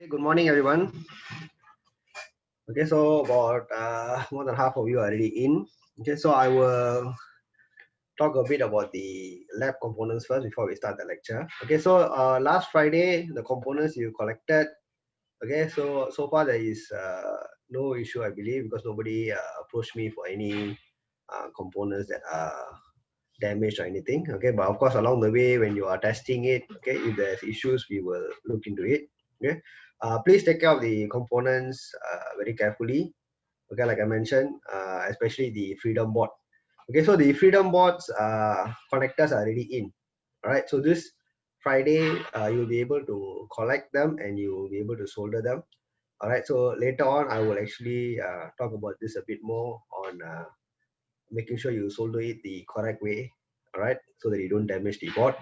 Good morning, everyone. Okay, so about more than half of you are already in. Okay, so I will talk a bit about the lab components first before we start the lecture. Okay, so last Friday, the components you collected. Okay, so far there is no issue, I believe, because nobody approached me for any components that are damaged or anything. Okay, but of course, along the way, when you are testing it, okay, if there's issues, we will look into it. Okay, please take care of the components very carefully. Okay, like I mentioned, especially the freedom board. Okay, so the freedom boards connectors are already in. All right, so this Friday you'll be able to collect them and you will be able to solder them. All right, so later on I will actually talk about this a bit more on making sure you solder it the correct way. All right, so that you don't damage the board.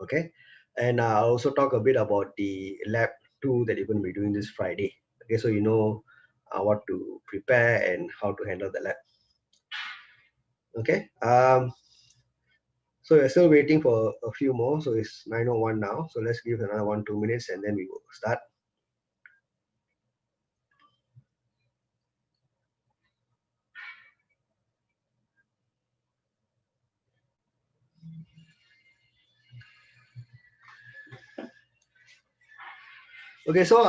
Okay, and I'll also talk a bit about the lab 2 that you're going to be doing this Friday. Okay, so you know what to prepare and how to handle the lab. Okay, so we're still waiting for a few more. So it's 9:01 now. So let's give another 1-2 minutes and then we will start. Okay, so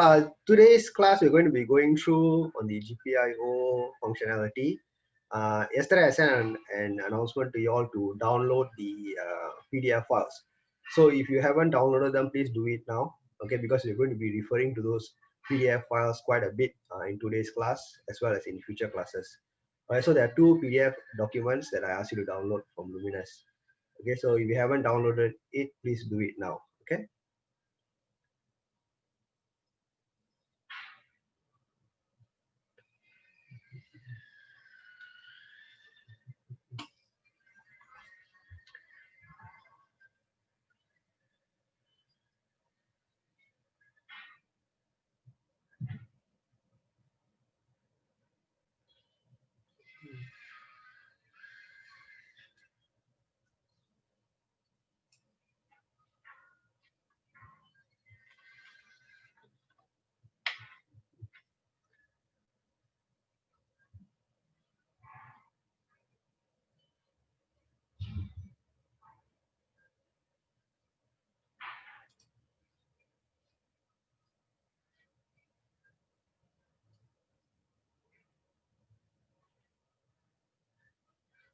today's class we're going to be going through on the GPIO functionality. Yesterday I sent an announcement to you all to download the PDF files. So if you haven't downloaded them, please do it now. Okay, because we're going to be referring to those PDF files quite a bit in today's class as well as in future classes. All right, so there are 2 PDF documents that I asked you to download from Luminous. Okay, so if you haven't downloaded it, please do it now. Okay.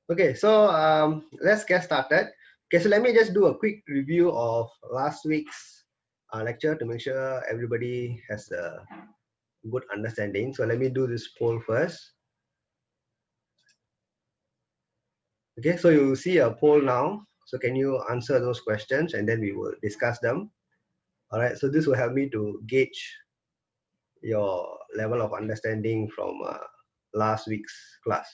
Okay, so let's get started. Okay, so let me just do a quick review of last week's lecture to make sure everybody has a good understanding. So let me do this poll first. Okay, so you see a poll now. So can you answer those questions and then we will discuss them. All right, so this will help me to gauge your level of understanding from last week's class.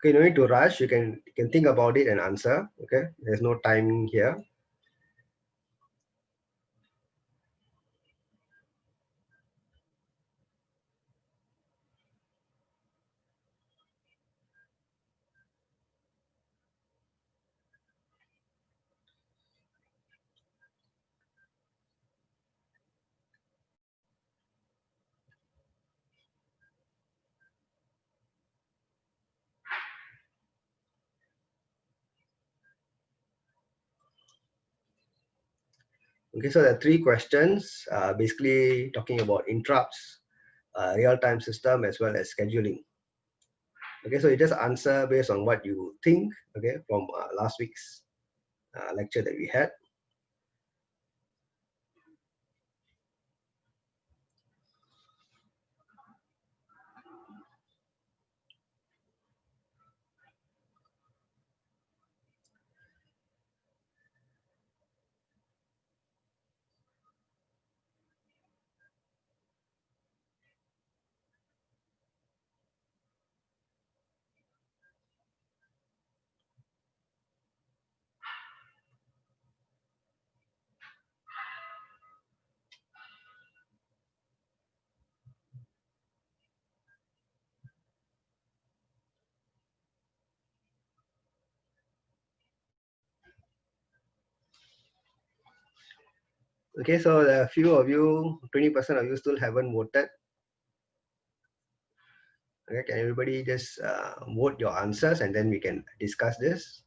Okay, no need to rush. You can think about it and answer. Okay, there's no timing here. Okay, so there are 3 questions, basically talking about interrupts, real-time system, as well as scheduling. Okay, so you just answer based on what you think, okay, from last week's lecture that we had. Okay, so a few of you, 20% of you still haven't voted. Okay, can everybody just vote your answers and then we can discuss this?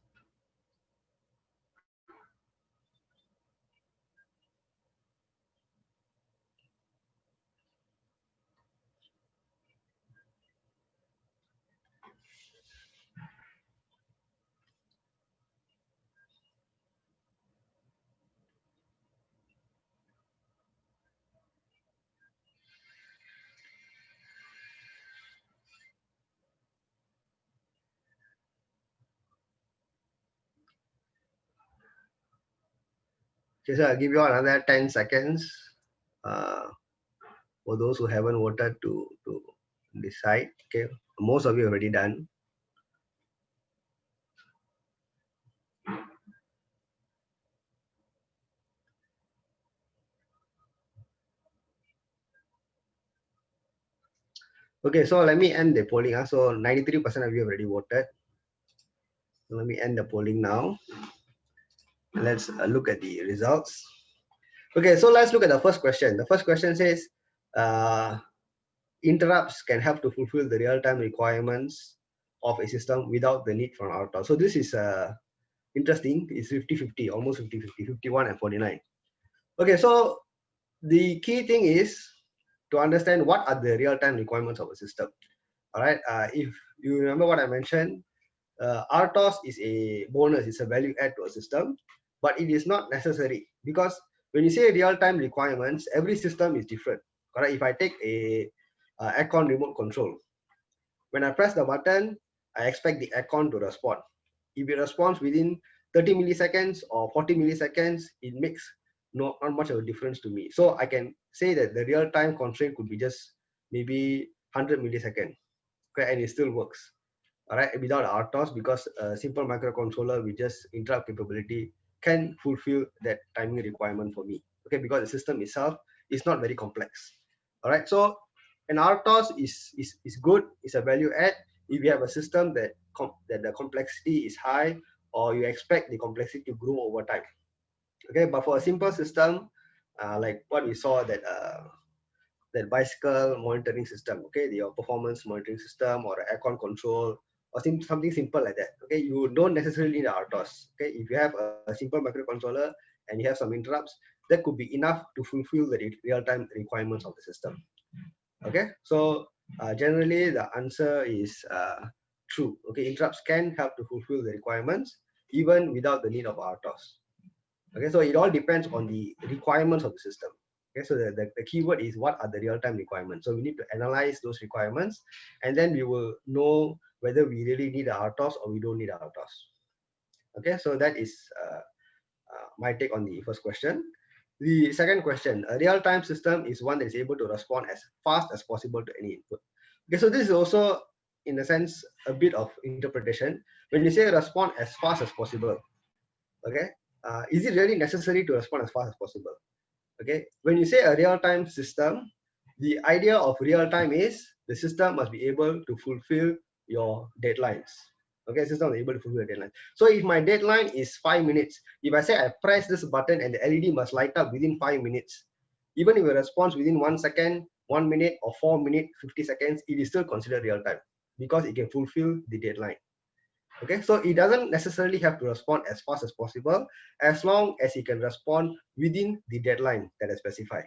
Okay, so I'll give you another 10 seconds uh, for those who haven't voted to decide. Okay, most of you already done. Okay, so let me end the polling. So 93% of you have already voted. So let me end the polling now. Let's look at the results. Okay, so let's look at the first question. The first question says, interrupts can help to fulfill the real-time requirements of a system without the need for an RTOS. So this is interesting. It's 50-50, almost 50-50, 51 and 49. Okay, so the key thing is to understand what are the real-time requirements of a system. All right, if you remember what I mentioned, RTOS is a bonus, it's a value add to a system, but it is not necessary because when you say real-time requirements, every system is different. Correct? If I take a aircon remote control, when I press the button, I expect the aircon to respond. If it responds within 30 milliseconds or 40 milliseconds, it makes not much of a difference to me. So I can say that the real-time constraint could be just maybe 100 milliseconds, okay, and it still works. All right, without RTOS, because a simple microcontroller with just interrupt capability can fulfill that timing requirement for me. Okay, because the system itself is not very complex. All right, so an RTOS is good. It's a value add if you have a system that that the complexity is high or you expect the complexity to grow over time. Okay, but for a simple system, like what we saw that bicycle monitoring system, okay, your performance monitoring system or aircon control or something simple like that. Okay, you don't necessarily need RTOS. Okay, if you have a simple microcontroller and you have some interrupts, that could be enough to fulfill the real-time requirements of the system. Okay, so generally the answer is true. Okay, interrupts can help to fulfill the requirements even without the need of RTOS. Okay, so it all depends on the requirements of the system. Okay, so the keyword is what are the real-time requirements. So we need to analyze those requirements and then we will know whether we really need a RTOS or we don't need a RTOS. Okay, so that is my take on the first question. The second question, a real-time system is one that is able to respond as fast as possible to any input. Okay, so this is also, in a sense, a bit of interpretation. When you say respond as fast as possible, okay, is it really necessary to respond as fast as possible? Okay, when you say a real-time system, the idea of real-time is the system must be able to fulfill your deadlines. Okay, system is able to fulfill the deadline. So if my deadline is 5 minutes, if I say I press this button and the LED must light up within 5 minutes, even if it responds within 1 second, 1 minute, or 4 minutes, 50 seconds, it is still considered real-time because it can fulfill the deadline. Okay, so it doesn't necessarily have to respond as fast as possible as long as it can respond within the deadline that is specified.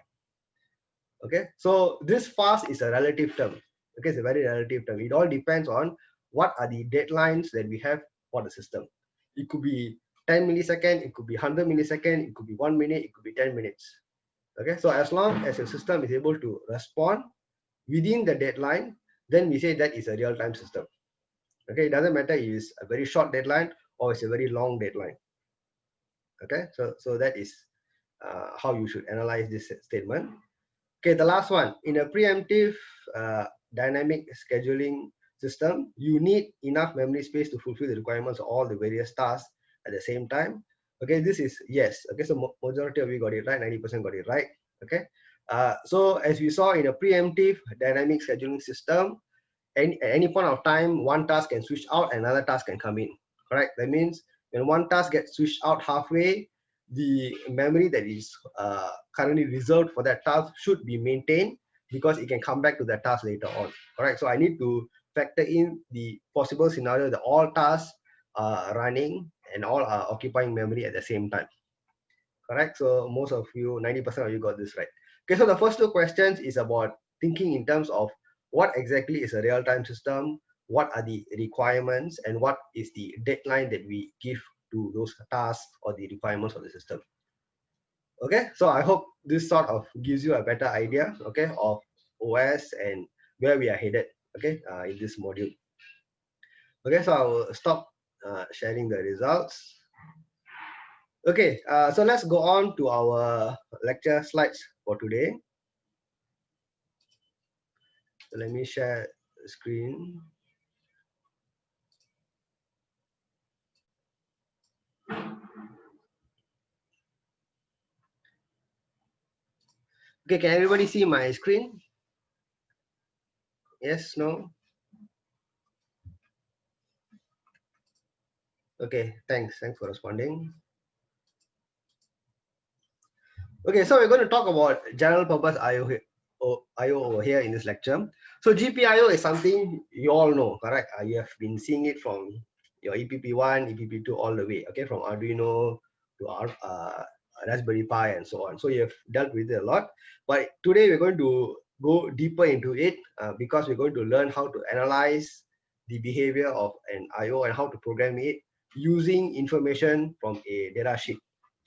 Okay, so this fast is a relative term. Okay, it's a very relative term. It all depends on what are the deadlines that we have for the system. It could be 10 milliseconds, it could be 100 milliseconds, it could be 1 minute, it could be 10 minutes. Okay, so as long as your system is able to respond within the deadline, then we say that is a real-time system. Okay, it doesn't matter if it's a very short deadline or it's a very long deadline. Okay, so that is how you should analyze this statement. Okay, the last one, in a preemptive dynamic scheduling system, you need enough memory space to fulfill the requirements of all the various tasks at the same time. Okay, this is yes. Okay, so majority of you got it right, 90% got it right. Okay, so as we saw in a preemptive dynamic scheduling system, at any point of time, one task can switch out, another task can come in. Correct? That means when one task gets switched out halfway, the memory that is currently reserved for that task should be maintained, because it can come back to that task later on. All right, so I need to factor in the possible scenario that all tasks are running and all are occupying memory at the same time. Correct? So most of you, 90% of you got this right. Okay, so the first two questions is about thinking in terms of what exactly is a real-time system, what are the requirements, and what is the deadline that we give to those tasks or the requirements of the system. Okay, so I hope this sort of gives you a better idea, okay, of OS and where we are headed, okay, in this module. Okay, so I will stop sharing the results. Okay, so let's go on to our lecture slides for today. So let me share the screen. Okay, can everybody see my screen? Yes, no? Okay, thanks for responding. Okay, so we're going to talk about general purpose IO over here in this lecture. So GPIO is something you all know, correct? You have been seeing it from your EPP1, EPP2 all the way, okay, from Arduino to Raspberry Pi and so on. So you have dealt with it a lot. But today we're going to go deeper into it because we're going to learn how to analyze the behavior of an IO and how to program it using information from a data sheet.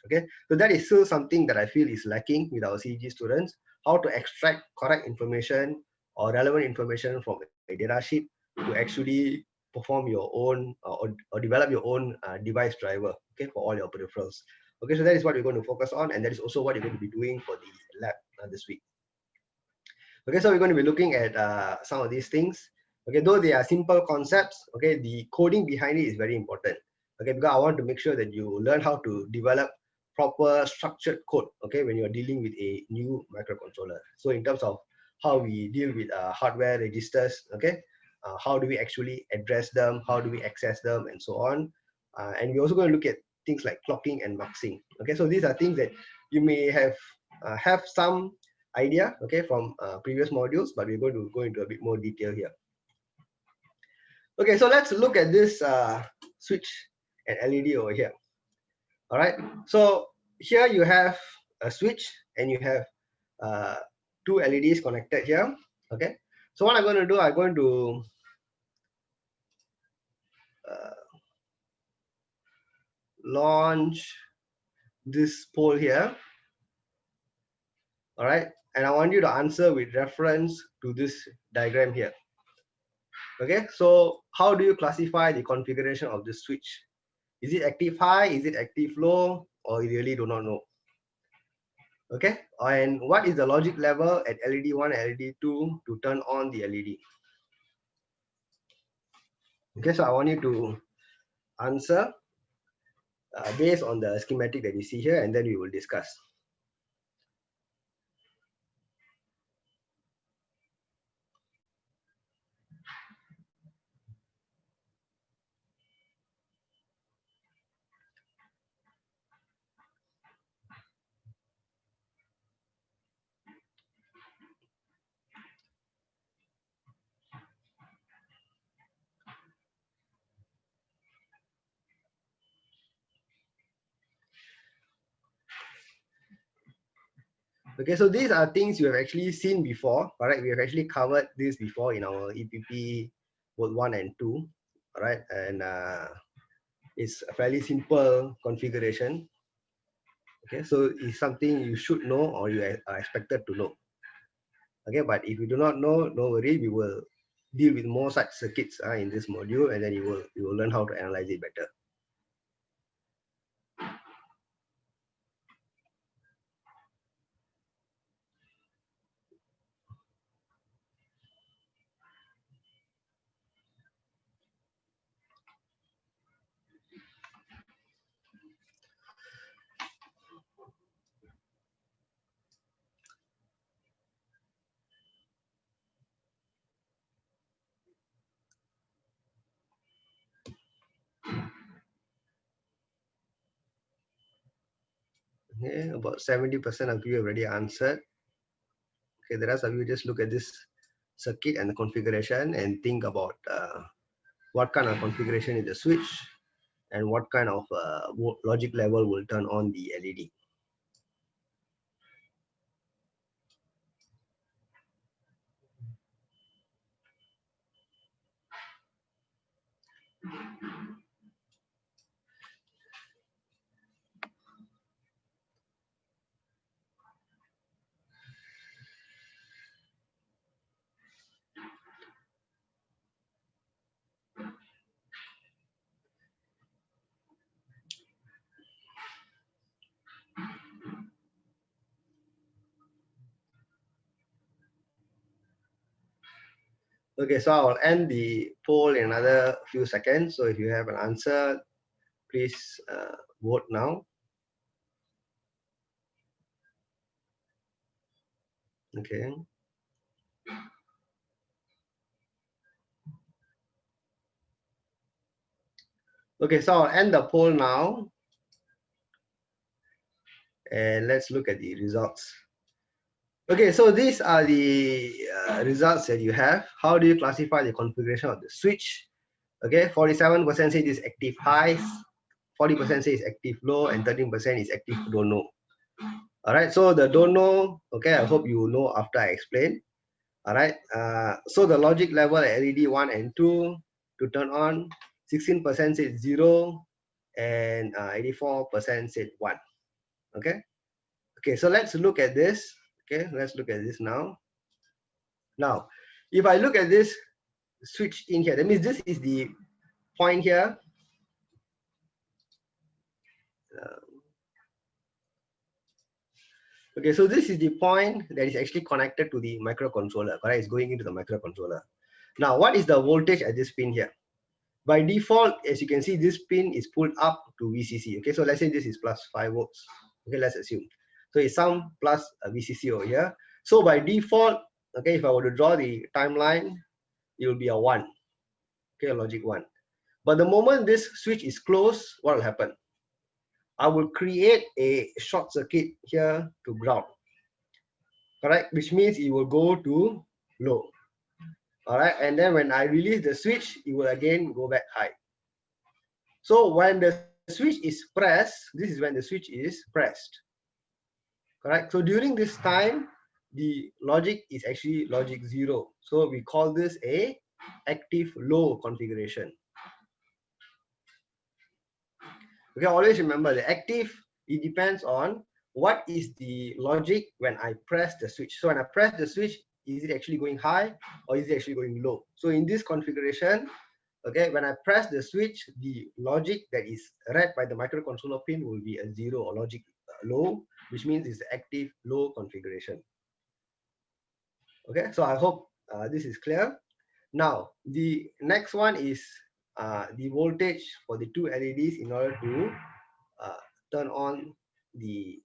Okay, so that is still something that I feel is lacking with our CG students, how to extract correct information or relevant information from a data sheet to actually perform your own or develop your own device driver, okay, for all your peripherals. Okay, so that is what we're going to focus on, and that is also what you're going to be doing for the lab this week. Okay, so we're going to be looking at some of these things. Okay, though they are simple concepts, okay, the coding behind it is very important. Okay, because I want to make sure that you learn how to develop proper structured code, okay, when you're dealing with a new microcontroller. So in terms of how we deal with hardware registers, okay, how do we actually address them, how do we access them, and so on. And we're also going to look at things like clocking and muxing. Okay, so these are things that you may have some idea, okay, from previous modules, but we're going to go into a bit more detail here. Okay, so let's look at this switch and LED over here. All right, so here you have a switch and you have two LEDs connected here. Okay, so what I'm going to do, I'm going to launch this pole here. All right, and I want you to answer with reference to this diagram here. Okay, so how do you classify the configuration of the switch? Is it active high? Is it active low? Or you really do not know? Okay, and what is the logic level at LED1 and LED2 to turn on the LED? Okay, so I want you to answer based on the schematic that you see here, and then we will discuss. Okay, so these are things you have actually seen before. All right, we have actually covered this before in our EPP both 1 and 2. All right, and it's a fairly simple configuration. Okay, so it's something you should know or you are expected to know. Okay, but if you do not know, no worry, we will deal with more such circuits in this module, and then you will learn how to analyze it better. Okay, about 70% of you already answered. Okay, the rest of you just look at this circuit and the configuration and think about what kind of configuration is the switch and what kind of logic level will turn on the LED. Okay, so I'll end the poll in another few seconds. So if you have an answer, please vote now. Okay. Okay, so I'll end the poll now. And let's look at the results. Okay, so these are the results that you have. How do you classify the configuration of the switch? Okay, 47% say this active high, 40% say it's active low, and 13% is active don't know. All right, so the don't know, okay, I hope you know after I explain. All right, so the logic level at LED 1 and 2 to turn on, 16% said 0, and 84% said 1. Okay, okay, so let's look at this. Okay, let's look at this now. Now, if I look at this switch in here, that means this is the point here. Okay, so this is the point that is actually connected to the microcontroller, correct? It's going into the microcontroller. Now, what is the voltage at this pin here? By default, as you can see, this pin is pulled up to VCC. Okay, so let's say this is plus 5 volts. Okay, let's assume. So it's some plus a VCC over here. So by default, okay, if I were to draw the timeline, it will be a 1. Okay, logic 1. But the moment this switch is closed, what will happen? I will create a short circuit here to ground. Correct, which means it will go to low. All right, and then when I release the switch, it will again go back high. So when the switch is pressed, this is when the switch is pressed. Correct. So during this time, the logic is actually logic 0. So we call this a active low configuration. Okay, always remember the active, it depends on what is the logic when I press the switch. So when I press the switch, is it actually going high or is it actually going low? So in this configuration, okay, when I press the switch, the logic that is read by the microcontroller pin will be a 0 or logic low, which means it's active low configuration. Okay, so I hope this is clear. Now, the next one is the voltage for the two LEDs in order to turn on the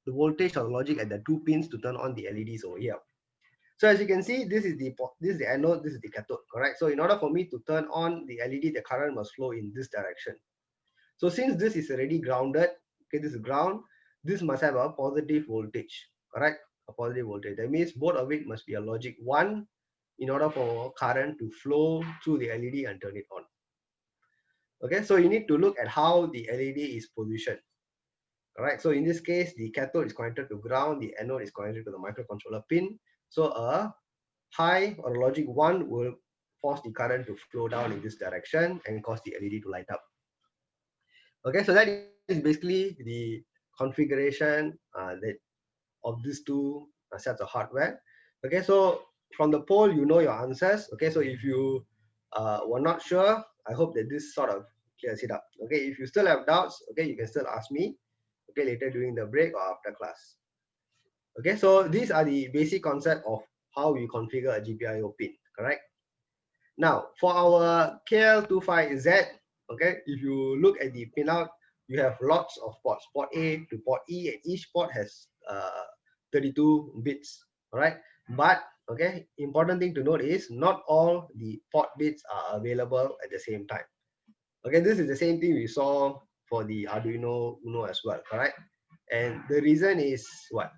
voltage or logic at the two pins to turn on the LEDs over here. So as you can see, this is the anode, this is the cathode, correct? So in order for me to turn on the LED, the current must flow in this direction. So since this is already grounded, okay, this is ground, this must have a positive voltage, correct? A positive voltage. That means both of it must be a logic 1 in order for current to flow through the LED and turn it on. Okay, so you need to look at how the LED is positioned. All right, so in this case, the cathode is connected to ground, the anode is connected to the microcontroller pin. So a high or a logic 1 will force the current to flow down in this direction and cause the LED to light up. Okay, so that is basically the configuration of these two sets of hardware. Okay, so from the poll, you know your answers. Okay, so if you were not sure, I hope that this sort of clears it up. Okay, if you still have doubts, okay, you can still ask me, okay, later during the break or after class. Okay, so these are the basic concept of how we configure a GPIO pin, correct? Now, for our KL25Z, okay, if you look at the pinout, you have lots of ports, port A to port E, and each port has 32 bits, all right? But, okay, important thing to note is not all the port bits are available at the same time. Okay, this is the same thing we saw for the Arduino Uno as well, correct? And the reason is what?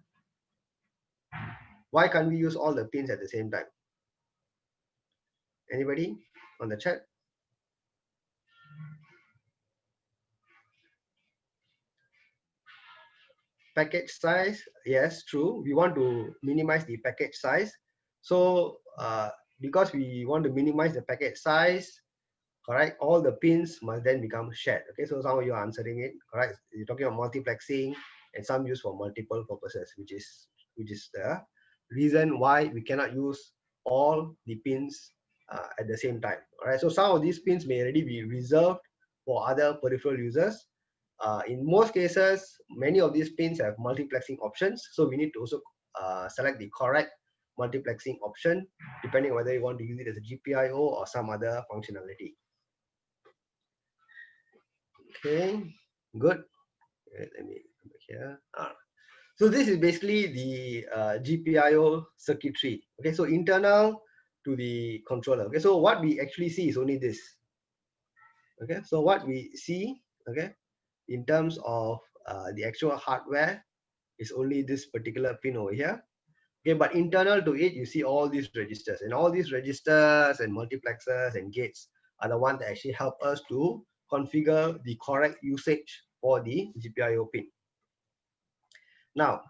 Why can't we use all the pins at the same time? Anybody on the chat? Package size, yes, true. We want to minimize the package size. So because we want to minimize the package size, correct, all the pins must then become shared. Okay, so some of you are answering it, correct? You're talking about multiplexing and some used for multiple purposes, which is the reason why we cannot use all the pins at the same time. All right, so some of these pins may already be reserved for other peripheral users. In most cases, many of these pins have multiplexing options, so we need to also select the correct multiplexing option depending on whether you want to use it as a GPIO or some other functionality. Okay, good. Let me come back here. So this is basically the GPIO circuitry. Okay, so internal to the controller. Okay, so what we actually see is only this. Okay, so what we see, okay, in terms of the actual hardware is only this particular pin over here. Okay, but internal to it, you see all these registers, and all these registers and multiplexers and gates are the ones that actually help us to configure the correct usage for the GPIO pin. Now,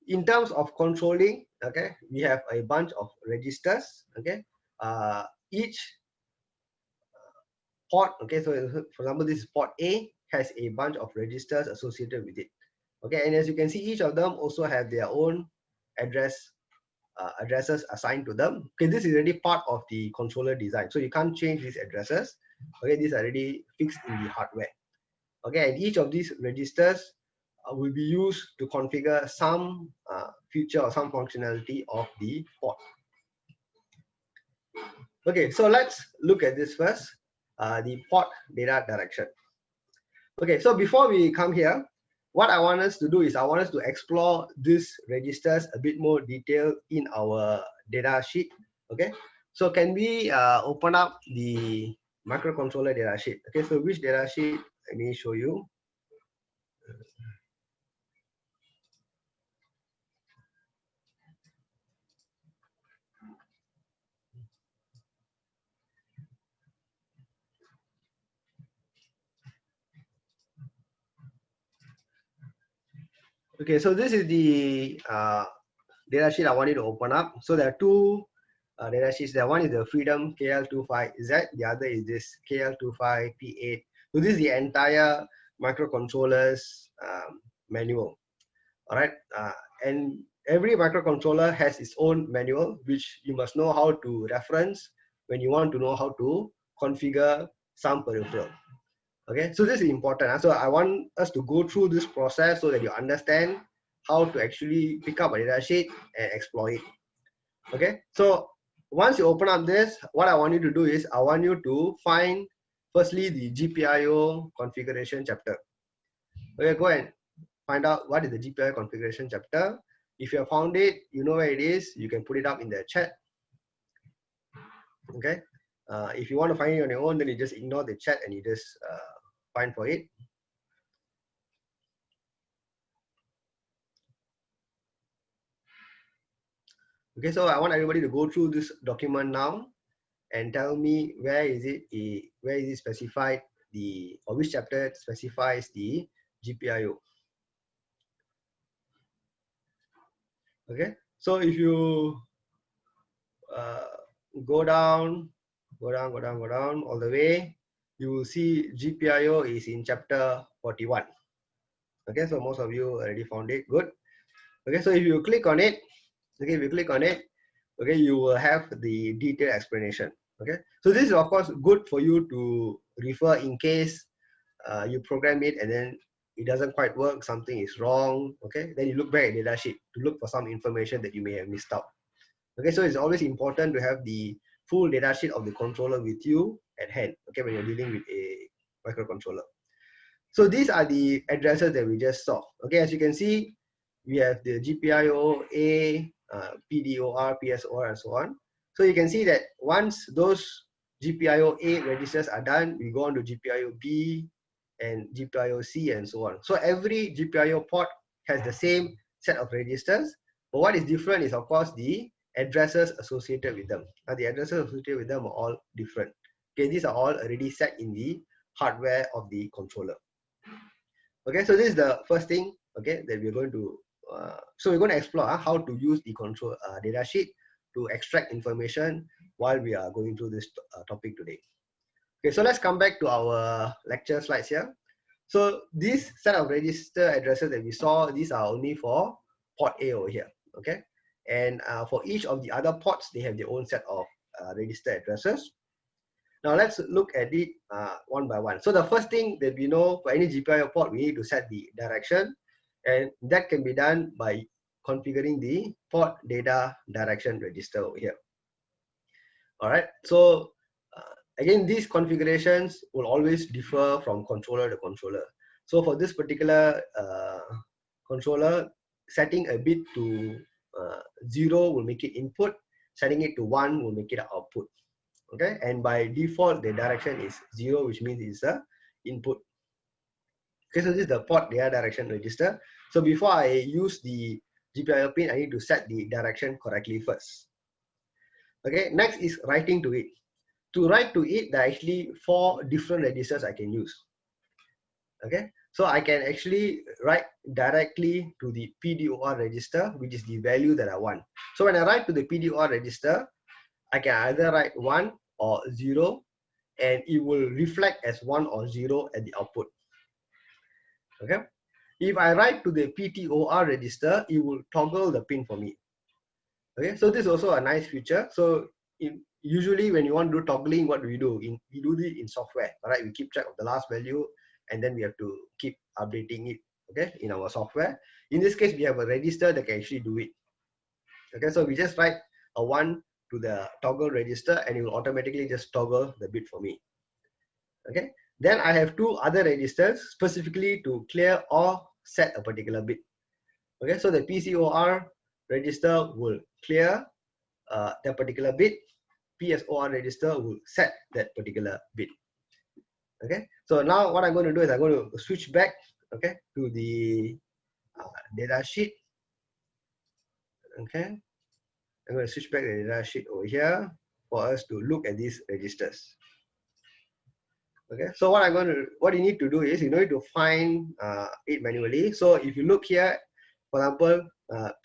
in terms of controlling, okay, we have a bunch of registers. Okay, each port, okay, so for example, this port A has a bunch of registers associated with it. Okay, and as you can see, each of them also have their own addresses assigned to them. Okay, this is already part of the controller design, so you can't change these addresses. Okay, these are already fixed in the hardware. Okay, and each of these registers will be used to configure some feature or some functionality of the port. Okay, so let's look at this first, the port data direction. Okay, so before we come here, what I want us to do is I want us to explore these registers a bit more detail in our data sheet. Okay, so can we open up the microcontroller data sheet? Okay, so which data sheet? Let me show you. Okay, so this is the data sheet I want you to open up. So there are two data sheets there. One is the Freedom KL25Z, the other is this KL25P8. So this is the entire microcontroller's manual. All right, and every microcontroller has its own manual, which you must know how to reference when you want to know how to configure some peripheral. Okay, so this is important. So I want us to go through this process so that you understand how to actually pick up a data sheet and exploit it. Okay, so once you open up this, what I want you to do is I want you to find firstly the GPIO configuration chapter. Okay, go and find out what is the GPIO configuration chapter. If you have found it, you know where it is, you can put it up in the chat. Okay, if you want to find it on your own, then you just ignore the chat and you just find for it. Okay, so I want everybody to go through this document now and tell me where is it specified or which chapter specifies the GPIO. Okay, so if you go down all the way, you will see GPIO is in chapter 41. Okay, so most of you already found it. Good. Okay, so if you click on it, okay, okay, you will have the detailed explanation. Okay, so this is of course good for you to refer in case you program it and then it doesn't quite work, something is wrong. Okay, then you look back at data sheet to look for some information that you may have missed out. Okay, so it's always important to have the full data sheet of the controller with you at hand. Okay, when you're dealing with a microcontroller. So these are the addresses that we just saw. Okay, as you can see, we have the GPIO A, PDOR, PSOR, and so on. So you can see that once those GPIO A registers are done, we go on to GPIO B and GPIO-C and so on. So every GPIO port has the same set of registers, but what is different is of course the addresses associated with them. Now the addresses associated with them are all different. Okay, these are all already set in the hardware of the controller. Okay, so this is the first thing, okay, that we're going to so we're going to explore how to use the control data sheet to extract information while we are going through this topic today. Okay, so let's come back to our lecture slides here. So this set of register addresses that we saw, these are only for port A over here, okay? And for each of the other ports, they have their own set of register addresses. Now let's look at it one by one. So the first thing that we know, for any GPIO port, we need to set the direction, and that can be done by configuring the port data direction register over here. All right, so again, these configurations will always differ from controller to controller. So for this particular controller, setting a bit to 0 will make it input, setting it to 1 will make it output. Okay, and by default, the direction is 0, which means it's a input. Okay, so this is the port data direction register. So before I use the GPIO pin, I need to set the direction correctly first. Okay, next is writing to it. To write to it, there are actually 4 different registers I can use. Okay, so I can actually write directly to the PDOR register, which is the value that I want. So when I write to the PDOR register, I can either write 1 or 0, and it will reflect as 1 or 0 at the output. Okay, if I write to the PTOR register, it will toggle the pin for me. Okay, so this is also a nice feature. So usually when you want to do toggling, what do? We do it in software. All right, we keep track of the last value, and then we have to keep updating it, okay, in our software. In this case, we have a register that can actually do it. Okay, so we just write a 1 to the toggle register, and it will automatically just toggle the bit for me. Okay, then I have 2 other registers specifically to clear or set a particular bit. Okay, so the PCOR register will clear that particular bit. PSOR register will set that particular bit. Okay, so now what I'm going to do is I'm going to switch back, okay, to the data sheet. Okay, I'm going to switch back the data sheet over here for us to look at these registers. Okay, so what you need to do is you need to find it manually. So if you look here, for example,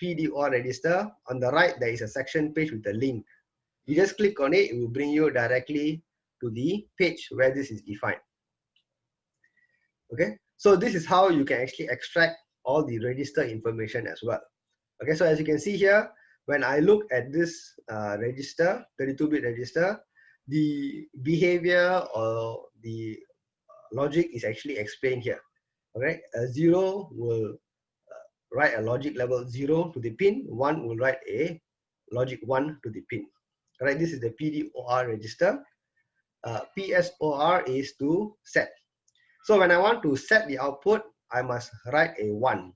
PDOR register, on the right there is a section page with a link. You just click on it, it will bring you directly to the page where this is defined. Okay, so this is how you can actually extract all the register information as well. Okay, so as you can see here, when I look at this register, 32-bit register, the behavior or the logic is actually explained here. Okay, a 0 will write a logic level 0 to the pin, 1 will write a logic 1 to the pin. All right, this is the PDOR register. PSOR is to set. So when I want to set the output, I must write a 1.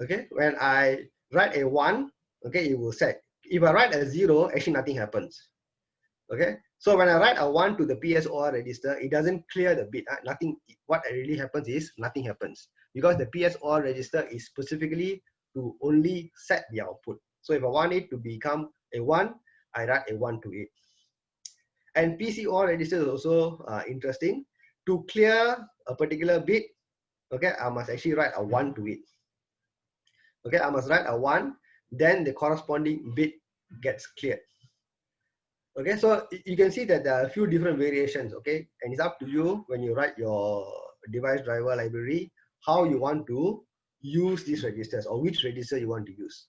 Okay, when I write a 1, okay, it will set. If I write a 0, actually nothing happens. Okay, so when I write a 1 to the PSOR register, it doesn't clear the bit. Nothing. What really happens is nothing happens because the PSOR register is specifically to only set the output. So if I want it to become a 1, I write a 1 to it. And PCOR register is also interesting. To clear a particular bit, okay, I must actually write a 1 to it. Okay, I must write a 1, then the corresponding bit gets cleared. Okay, so you can see that there are a few different variations, okay, and it's up to you when you write your device driver library how you want to use these registers or which register you want to use.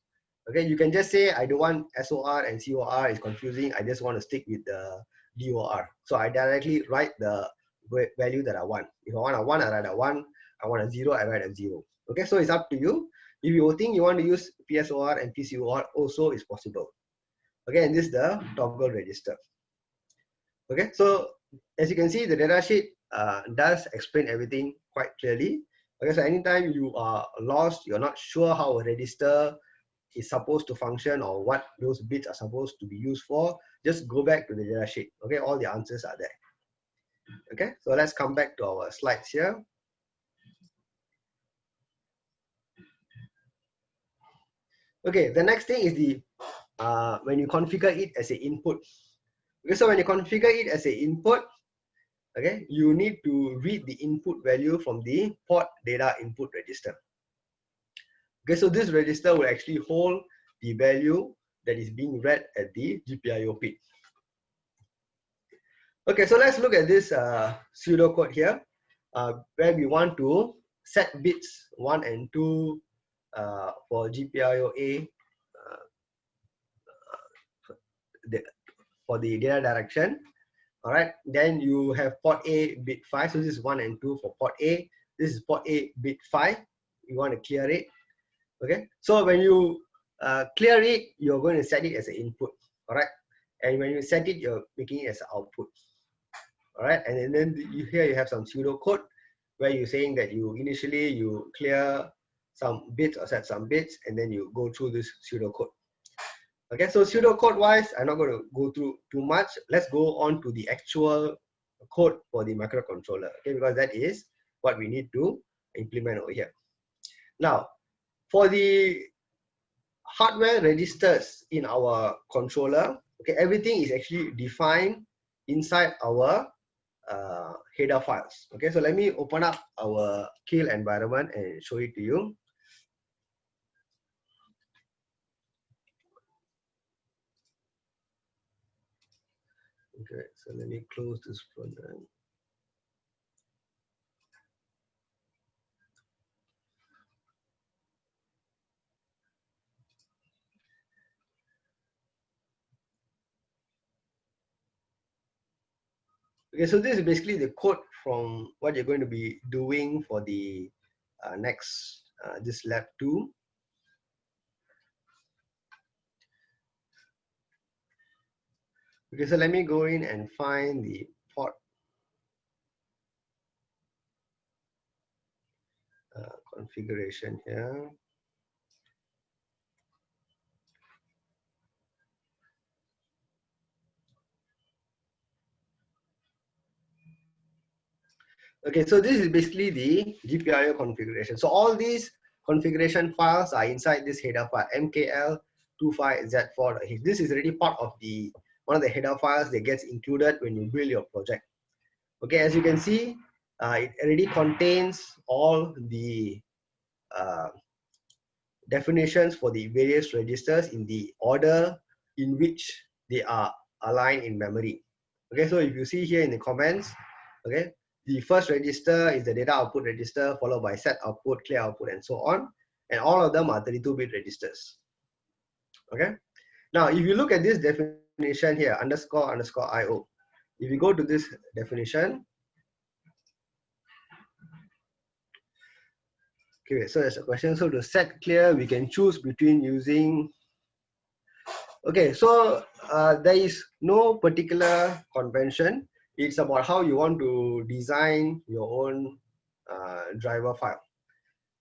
Okay, you can just say I don't want SOR and COR, is confusing, I just want to stick with the DOR. So I directly write the value that I want. If I want a 1, I write a 1. I want a 0, I write a 0. Okay, so it's up to you. If you think you want to use PSOR and PCOR, also is possible. Okay, and this is the toggle register. Okay, so as you can see, the data sheet does explain everything quite clearly. Okay, so anytime you are lost, you're not sure how a register is supposed to function or what those bits are supposed to be used for, just go back to the data sheet. Okay, all the answers are there. Okay, so let's come back to our slides here. Okay, the next thing is the when you configure it as an input. Okay, so when you configure it as an input, okay, you need to read the input value from the port data input register. Okay, so this register will actually hold the value that is being read at the GPIO pin. Okay, so let's look at this pseudocode here, where we want to set bits 1 and 2 for GPIO A for the data direction. All right, then you have port A bit 5, so this is 1 and 2 for port A. This is port A bit 5. You want to clear it. Okay, so when you clear it, you're going to set it as an input. All right, and when you set it, you're making it as an output. All right, and then here you have some pseudocode where you're saying that you initially you clear some bits or set some bits, and then you go through this pseudocode. Okay, so pseudocode wise, I'm not going to go through too much. Let's go on to the actual code for the microcontroller. Okay, because that is what we need to implement over here. Now, for the hardware registers in our controller, okay, everything is actually defined inside our header files. Okay, so let me open up our kill environment and show it to you. Okay, so let me close this program. Okay, so this is basically the code from what you're going to be doing for the next this lab 2. Okay, so let me go in and find the port configuration here. Okay, so this is basically the GPIO configuration. So all these configuration files are inside this header file mkl25z4. This is already part of the one of the header files that gets included when you build your project. Okay, as you can see, it already contains all the definitions for the various registers in the order in which they are aligned in memory. Okay, so if you see here in the comments, okay, the first register is the data output register, followed by set output, clear output, and so on. And all of them are 32-bit registers. Okay. Now, if you look at this definition here, __IO, if you go to this definition, okay, so there's a question. So to set clear, we can choose between using. Okay, so there is no particular convention. It's about how you want to design your own driver file.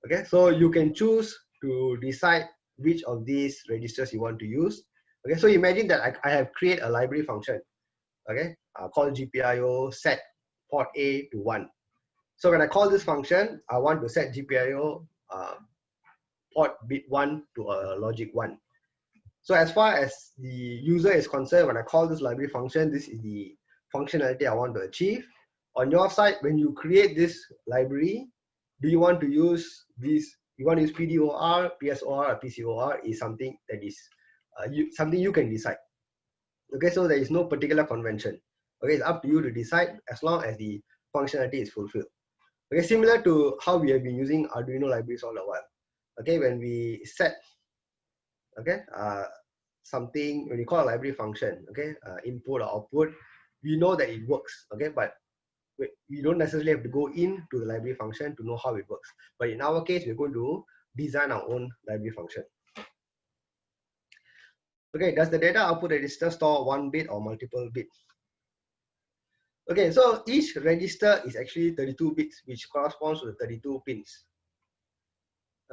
Okay, so you can choose to decide which of these registers you want to use. Okay, so imagine that I have created a library function, okay, called GPIO set port A to 1. So when I call this function, I want to set GPIO port bit 1 to a logic 1. So as far as the user is concerned, when I call this library function, this is the functionality I want to achieve. On your side, when you create this library, do you want to use this? You want to use PDOR, PSOR, or PCOR is something that is something you can decide. Okay, so there is no particular convention. Okay, it's up to you to decide as long as the functionality is fulfilled. Okay, similar to how we have been using Arduino libraries all the while. Okay, when we set something, when you call a library function, okay, input or output, we know that it works, okay, but we don't necessarily have to go into the library function to know how it works. But in our case, we're going to design our own library function. Okay, does the data output register store 1 bit or multiple bits? Okay, so each register is actually 32 bits, which corresponds to the 32 pins.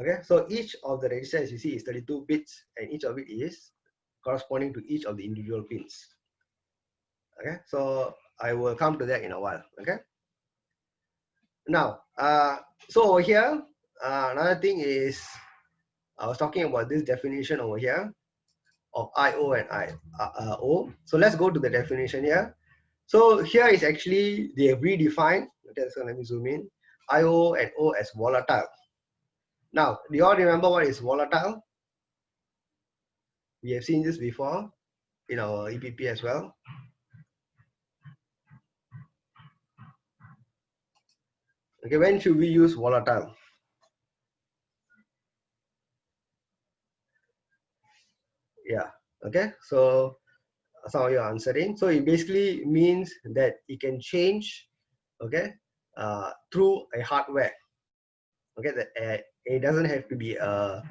Okay, so each of the registers, as you see, is 32 bits, and each of it is corresponding to each of the individual pins. Okay, so I will come to that in a while. Okay, now so over here, another thing is I was talking about this definition over here of IO and IO. So let's go to the definition here. So here is actually they have redefined. Okay, so let me zoom in. IO and O as volatile. Now, do you all remember what is volatile? We have seen this before in our EPP as well. Okay, when should we use volatile? Yeah, okay, so some of you are answering. So it basically means that it can change, okay, through a hardware. Okay, that it doesn't have to be a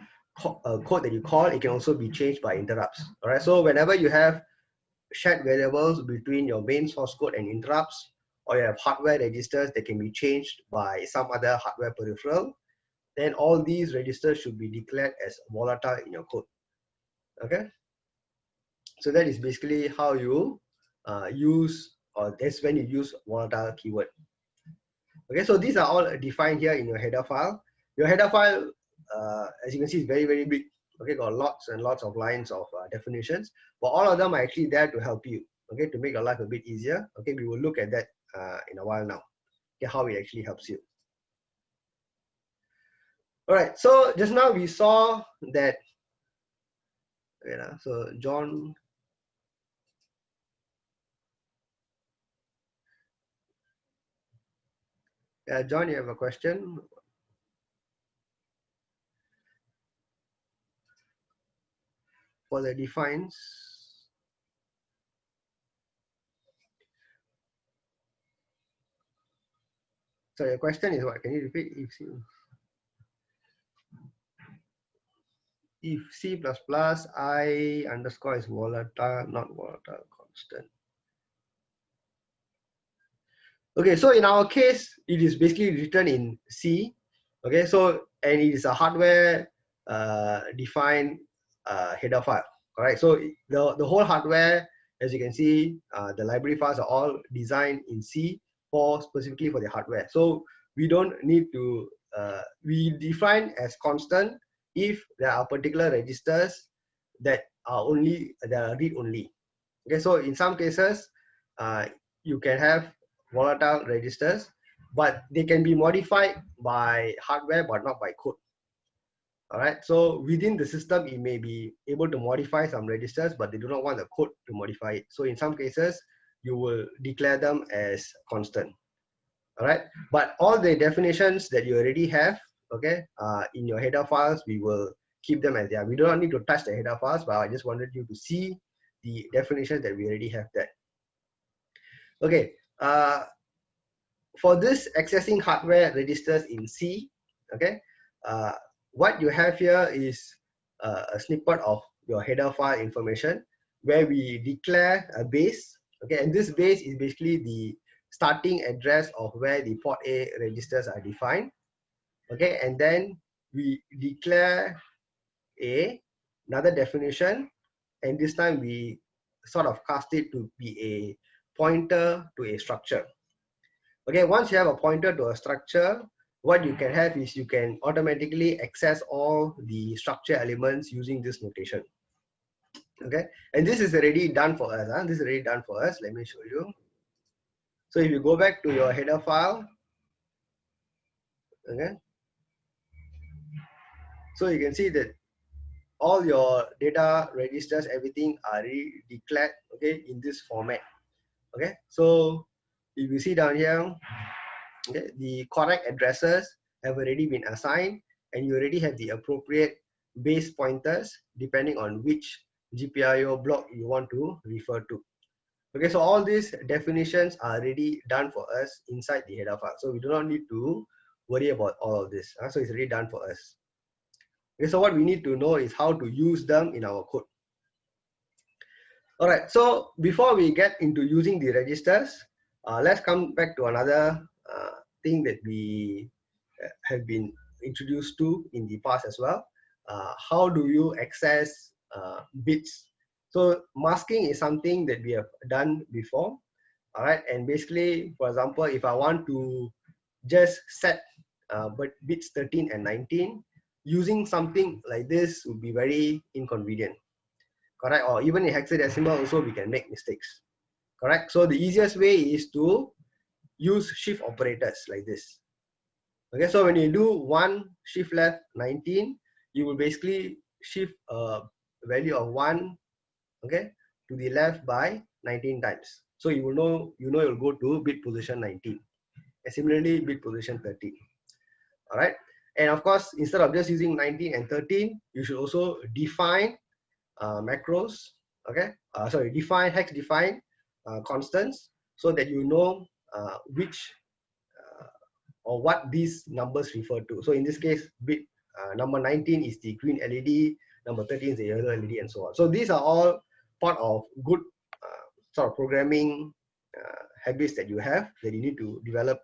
code that you call. It can also be changed by interrupts. All right, so whenever you have shared variables between your main source code and interrupts, or you have hardware registers that can be changed by some other hardware peripheral, then all these registers should be declared as volatile in your code. Okay, so that is basically how you use, or that's when you use volatile keyword. Okay, so these are all defined here in your header file. Your header file, as you can see, is very, very big. Okay, got lots and lots of lines of definitions, but all of them are actually there to help you, okay, to make your life a bit easier. Okay, we will look at that in a while now, okay, how it actually helps you. All right, so just now we saw that, so John, John, you have a question? For the defines. So your question is what? Can you repeat? If C++ I underscore is volatile, not volatile, constant. Okay, so in our case, it is basically written in C. Okay, so and it is a hardware defined header file. All right, so the whole hardware, as you can see, the library files are all designed in C for specifically for the hardware. So we don't need to we define as constant if there are particular registers that are read only. Okay, so in some cases, you can have volatile registers, but they can be modified by hardware but not by code. All right, so within the system, it may be able to modify some registers, but they do not want the code to modify it. So in some cases, you will declare them as constant. All right, but all the definitions that you already have, okay, in your header files, we will keep them as they are. We do not need to touch the header files, but I just wanted you to see the definitions that we already have there. Okay, for this accessing hardware registers in C, okay, what you have here is a snippet of your header file information where we declare a base, okay, and this base is basically the starting address of where the port A registers are defined, okay, and then we declare another definition, and this time we sort of cast it to be a pointer to a structure. Okay, once you have a pointer to a structure, what you can have is you can automatically access all the structure elements using this notation. Okay, and this is already done for us. This is already done for us. Let me show you. So if you go back to your header file, okay, so you can see that all your data registers, everything are already declared, okay, in this format. Okay, so if you see down here, okay, the correct addresses have already been assigned, and you already have the appropriate base pointers depending on which GPIO block you want to refer to. Okay, so all these definitions are already done for us inside the header file. So we do not need to worry about all of this. So it's already done for us. Okay, so what we need to know is how to use them in our code. All right, so before we get into using the registers, let's come back to another thing that we have been introduced to in the past as well. How do you access bits? So masking is something that we have done before. All right, and basically, for example, if I want to just set but bits 13 and 19, using something like this would be very inconvenient, correct? Or even in hexadecimal also we can make mistakes, correct? So the easiest way is to use shift operators like this. Okay, so when you do one shift left 19, you will basically shift a value of 1, okay, to the left by 19 times. So you will know, you'll go to bit position 19. And similarly, bit position 13. All right. And of course, instead of just using 19 and 13, you should also define macros. Okay. Define hex define constants so that you know which or what these numbers refer to. So in this case, bit number 19 is the green LED, number 13 is the yellow LED, and so on. So these are all part of good sort of programming habits that you have that you need to develop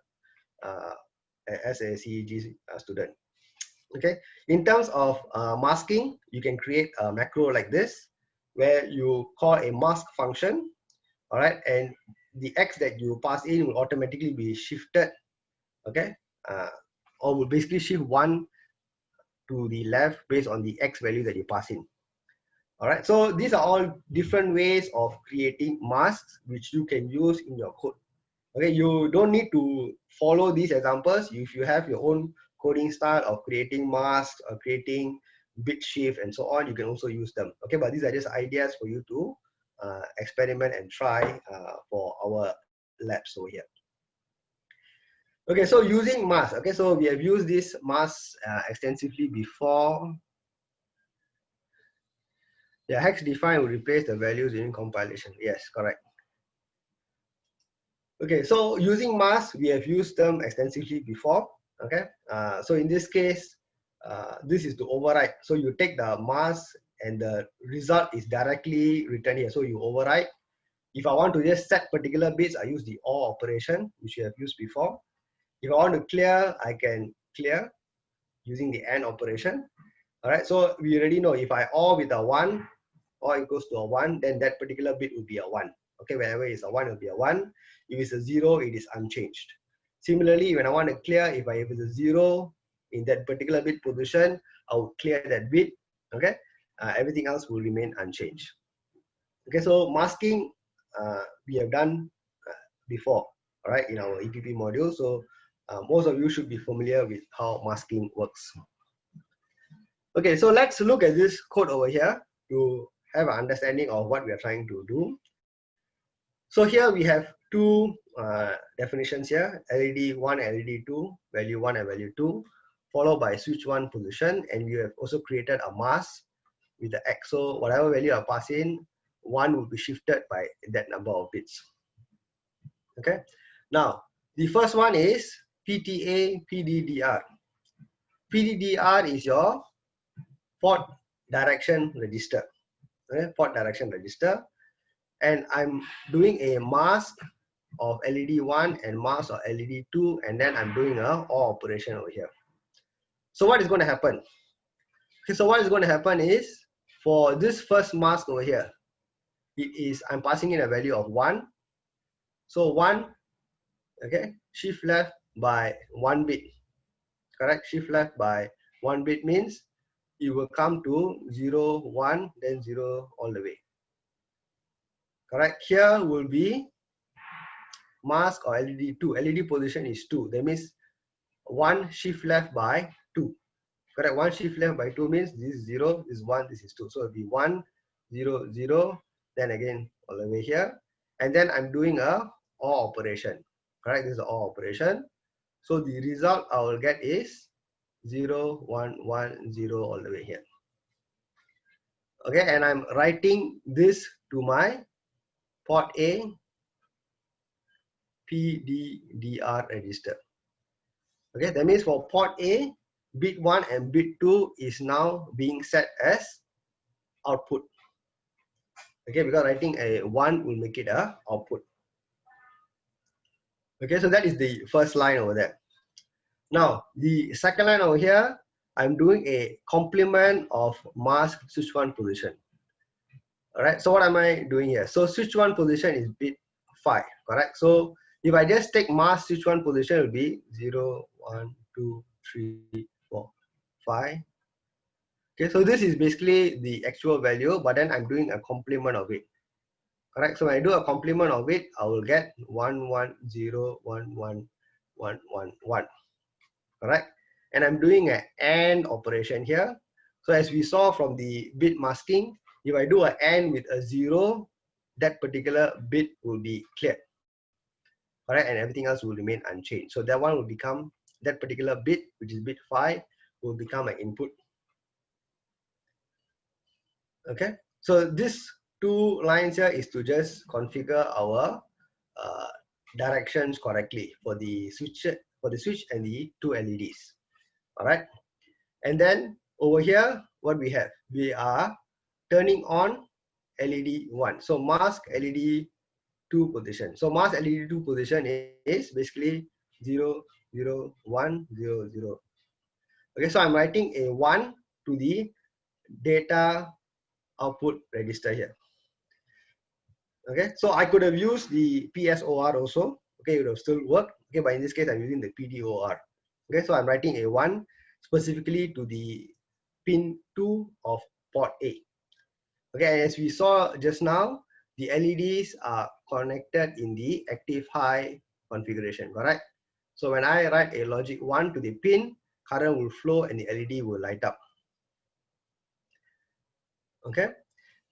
as a CEG student. Okay, in terms of masking, you can create a macro like this where you call a mask function, all right, and the X that you pass in will automatically be shifted, okay, or will basically shift 1 to the left based on the X value that you pass in. All right, so these are all different ways of creating masks which you can use in your code. Okay, you don't need to follow these examples. If you have your own coding style of creating masks or creating bit shift and so on, you can also use them. Okay, but these are just ideas for you to experiment and try for our labs over here. Okay, so using masks. Okay, so we have used this mask extensively before. Yeah, hex define will replace the values in compilation. Yes, correct. Okay, so using masks, we have used them extensively before. Okay, so in this case, this is to override. So you take the mask and the result is directly written here. So you override. If I want to just set particular bits, I use the OR operation, which we have used before. If I want to clear, I can clear using the AND operation. All right, so we already know if I OR with a 1, OR equals to a 1, then that particular bit will be a 1. Okay, wherever it's a 1, it will be a 1. If it's a 0, it is unchanged. Similarly, when I want to clear, if it's a 0 in that particular bit position, I will clear that bit. Okay, everything else will remain unchanged. Okay, so masking we have done before, all right, in our EPP module. So most of you should be familiar with how masking works. Okay, so let's look at this code over here to have an understanding of what we are trying to do. So here we have two definitions here, LED1 and LED2, value 1 and value 2, followed by switch 1 position, and we have also created a mask with the X. So whatever value I pass in, 1 will be shifted by that number of bits. Okay, now the first one is PTA PDDR. PDDR is your port direction register. Okay, port direction register. And I'm doing a mask of LED1 and mask of LED2, and then I'm doing a OR operation over here. So what is going to happen? Okay, so what is going to happen is for this first mask over here, I'm passing in a value of 1. So 1, okay, shift left by 1 bit. Correct? Shift left by 1 bit means you will come to 0, 1, then 0 all the way. Correct? Here will be mask or LED2. LED position is 2. That means 1 shift left by 2. Correct? 1 shift left by 2 means this is 0, this is 1, this is 2. So it will be 1, 0, 0, then again all the way here. And then I'm doing a OR operation. Correct? This is the OR operation. So the result I will get is 0, 1, 1, 0 all the way here. Okay, and I'm writing this to my port A PDDR register. Okay, that means for port A, bit 1 and bit 2 is now being set as output. Okay, because writing a 1 will make it a output. Okay, so that is the first line over there. Now, the second line over here, I'm doing a complement of mask switch 1 position. All right, so what am I doing here? So switch 1 position is bit 5, correct? So if I just take mask switch 1 position, it will be 0, 1, 2, 3, 4, 5. Okay, so this is basically the actual value, but then I'm doing a complement of it. Correct. So when I do a complement of it, I will get 1, 1, 0, 1, 1, 1, 1, 1. Correct. And I'm doing an AND operation here. So as we saw from the bit masking, if I do an AND with a 0, that particular bit will be cleared. Correct. And everything else will remain unchanged. So that one will become, that particular bit, which is bit 5, will become an input. Okay. So this two lines here is to just configure our directions correctly for the switch and the two LEDs. All right. And then over here, what we have, we are turning on LED 1. So mask LED 2 position. So mask LED 2 position is basically 0, 0, 1, 0, 0. Okay, so I'm writing a 1 to the data output register here. Okay, so I could have used the PSOR also. Okay, it would have still worked. Okay, but in this case, I'm using the PDOR. Okay, so I'm writing a 1 specifically to the pin 2 of port A. Okay, as we saw just now, the LEDs are connected in the active high configuration, correct? So when I write a logic 1 to the pin, current will flow and the LED will light up. Okay,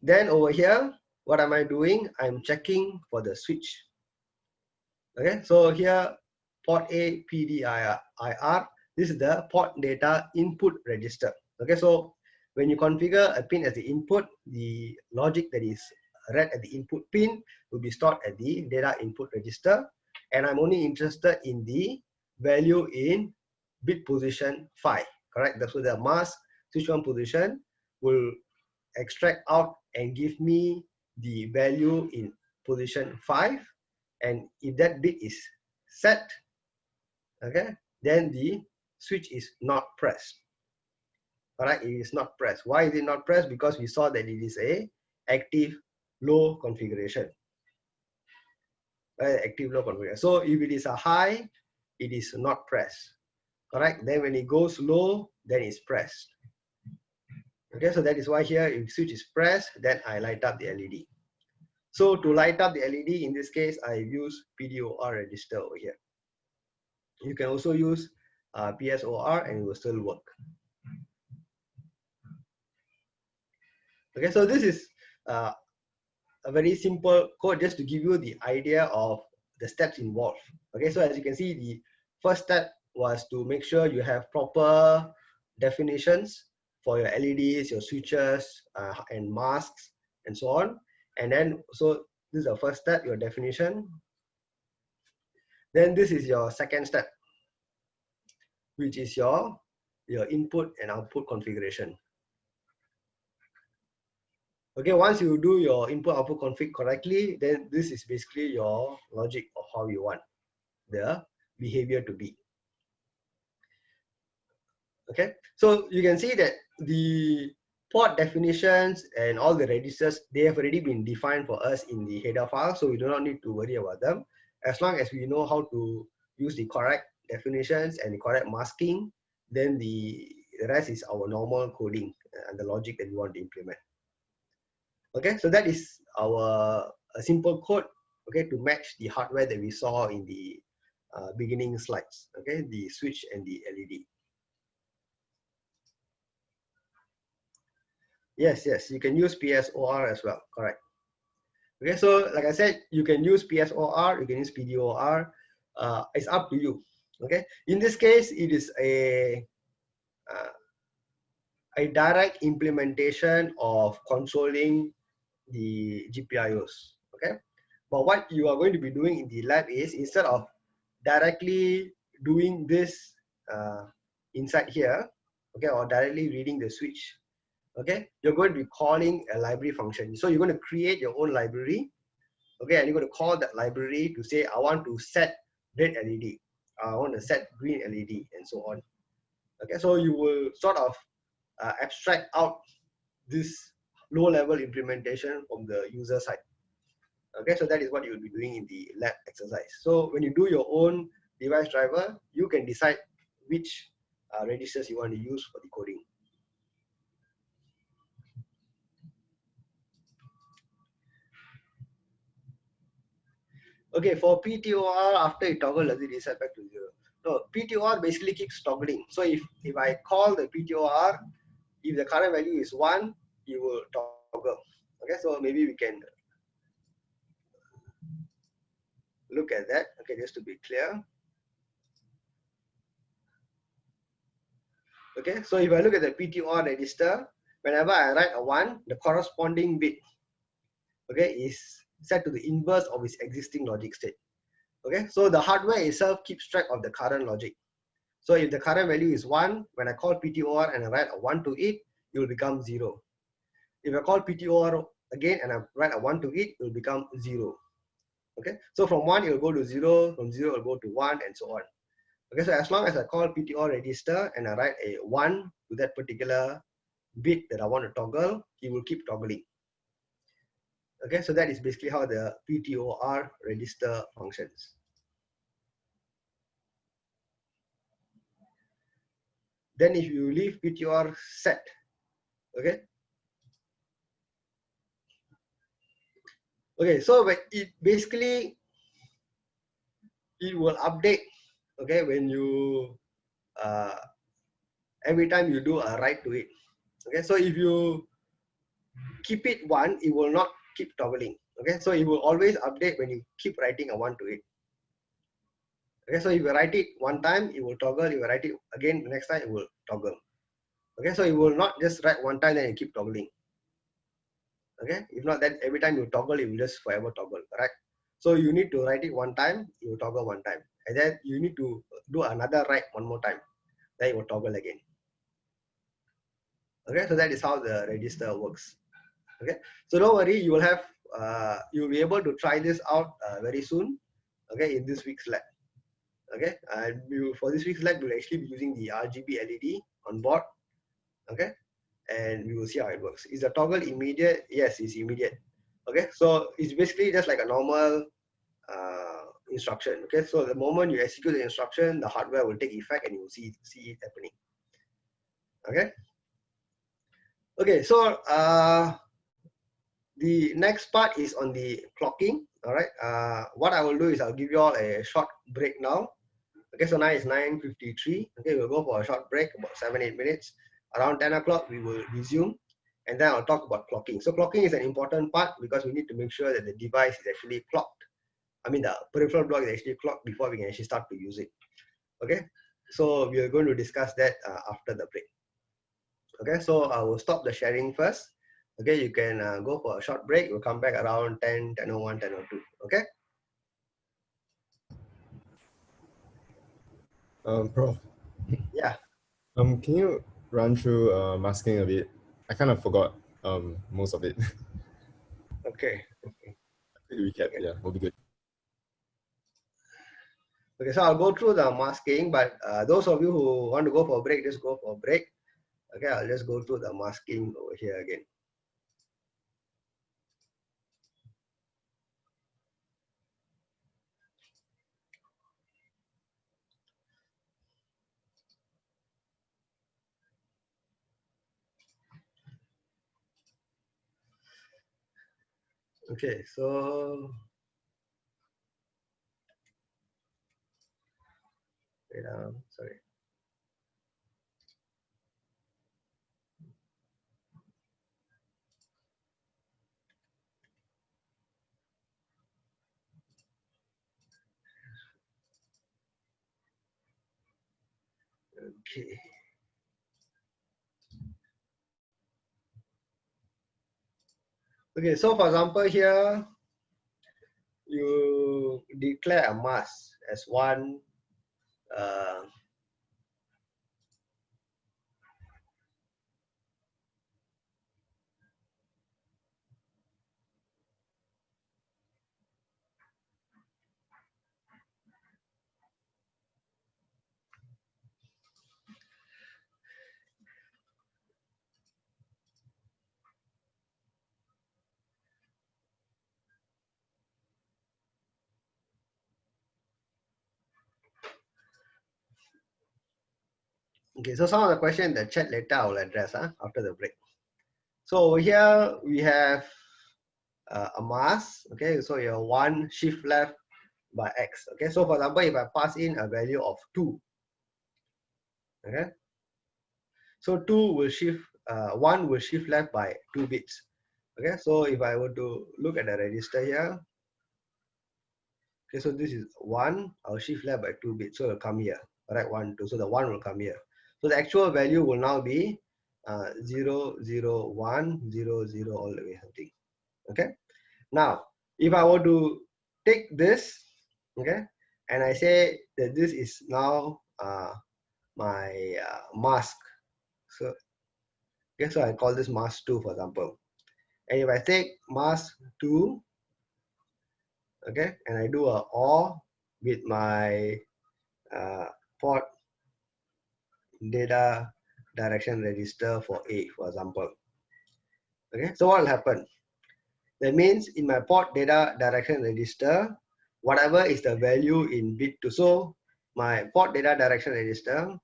then over here, what am I doing? I'm checking for the switch. Okay, so here port A PDIR, this is the port data input register. Okay, so when you configure a pin as the input, the logic that is read at the input pin will be stored at the data input register. And I'm only interested in the value in bit position 5, correct? That's what the mask switch 1 position will extract out and give me the value in position 5. And if that bit is set, okay, then the switch is not pressed. All right, it is not pressed. Why is it not pressed? Because we saw that it is a active low configuration. Active low configuration. So if it is a high, it is not pressed. Correct. Then when it goes low, then it's pressed. Okay, so that is why here if switch is pressed, then I light up the LED. So to light up the LED, in this case, I use PDOR register over here. You can also use PSOR and it will still work. Okay, so this is a very simple code just to give you the idea of the steps involved. Okay, so as you can see, the first step was to make sure you have proper definitions for your LEDs, your switches, and masks, and so on. And then, so this is the first step, your definition. Then this is your second step, which is your input and output configuration. Okay, once you do your input output config correctly, then this is basically your logic of how you want the behavior to be. Okay, so you can see that the port definitions and all the registers, they have already been defined for us in the header file, so we do not need to worry about them. As long as we know how to use the correct definitions and the correct masking, then the rest is our normal coding and the logic that we want to implement. Okay, so that is our simple code, okay, to match the hardware that we saw in the beginning slides, okay, the switch and the LED. Yes, you can use PSOR as well, correct. Okay, so like I said, you can use PSOR, you can use PDOR, it's up to you, okay. In this case, it is a direct implementation of controlling the GPIOs, okay. But what you are going to be doing in the lab is, instead of directly doing this inside here, okay, or directly reading the switch, okay, you're going to be calling a library function. So you're going to create your own library, okay, and you're going to call that library to say, I want to set red LED. I want to set green LED and so on. Okay, so you will sort of abstract out this low level implementation from the user side. Okay, so that is what you will be doing in the lab exercise. So when you do your own device driver, you can decide which registers you want to use for the coding. Okay, for PTOR, after you toggle, does it reset back to 0? No, PTOR basically keeps toggling. So if I call the PTOR, if the current value is 1, you will toggle. Okay, so maybe we can look at that. Okay, just to be clear. Okay, so if I look at the PTOR register, whenever I write a 1, the corresponding bit, okay, is set to the inverse of its existing logic state. Okay, so the hardware itself keeps track of the current logic. So if the current value is 1, when I call PTOR and I write a 1 to it, it will become 0. If I call PTOR again and I write a 1 to it, it will become 0. Okay, so from 1 it will go to 0, from 0 it will go to 1 and so on. Okay, so as long as I call PTOR register and I write a 1 to that particular bit that I want to toggle, it will keep toggling. Okay, so that is basically how the PTOR register functions. Then if you leave PTOR set, okay. Okay, so it basically, it will update, okay, when you, every time you do a write to it. Okay, so if you keep it 1, it will not keep toggling. Okay, so it will always update when you keep writing a 1 to it. Okay, so if you write it one time, it will toggle. If you write it again the next time, it will toggle. Okay, so it will not just write one time then you keep toggling. Okay, if not, then every time you toggle, it will just forever toggle, correct? So you need to write it one time, you will toggle one time, and then you need to do another write one more time, then it will toggle again. Okay, so that is how the register works. Okay, so don't worry, you will have you'll be able to try this out very soon. Okay, in this week's lab. Okay, and for this week's lab, we'll actually be using the RGB LED on board. Okay, and we will see how it works. Is the toggle immediate? Yes, it's immediate. Okay, so it's basically just like a normal instruction. Okay, so the moment you execute the instruction, the hardware will take effect and you will see it happening. Okay. Okay, so the next part is on the clocking. All right. What I will do is I'll give you all a short break now. Okay, so now it's 9:53. Okay, we'll go for a short break, about 7-8 minutes. Around 10 o'clock, we will resume, and then I'll talk about clocking. So clocking is an important part because we need to make sure that the device is actually clocked. I mean, the peripheral block is actually clocked before we can actually start to use it. Okay, so we are going to discuss that after the break. Okay, so I will stop the sharing first. Okay, you can go for a short break. We'll come back around 10, 10:01, 10:02. Okay. Prof. Yeah. Can you run through masking a bit? I kind of forgot most of it. Okay. Quick recap, Okay. yeah, will be good. Okay, so I'll go through the masking, but those of you who want to go for a break, just go for a break. Okay, I'll just go through the masking over here again. Okay, so wait, sorry. Okay. Okay, so for example here, you declare a mask as one Okay, so some of the questions in the chat later I will address after the break. So over here we have a mask. Okay, so you have 1 shift left by x. Okay, so for example, if I pass in a value of 2, okay, so 2 will shift, 1 will shift left by 2 bits. Okay, so if I were to look at the register here, okay, so this is 1, I'll shift left by 2 bits, so it'll come here. All right, 1, 2, so the 1 will come here. So the actual value will now be 0, 0, 1, 0, 0, all the way something. Okay, now if I were to take this, okay, and I say that this is now my mask. So okay, so I call this mask 2, for example. And if I take mask 2, okay, and I do a OR with my port data direction register for A, for example. Okay, so what will happen? That means in my port data direction register, whatever is the value in bit 2. So my port data direction register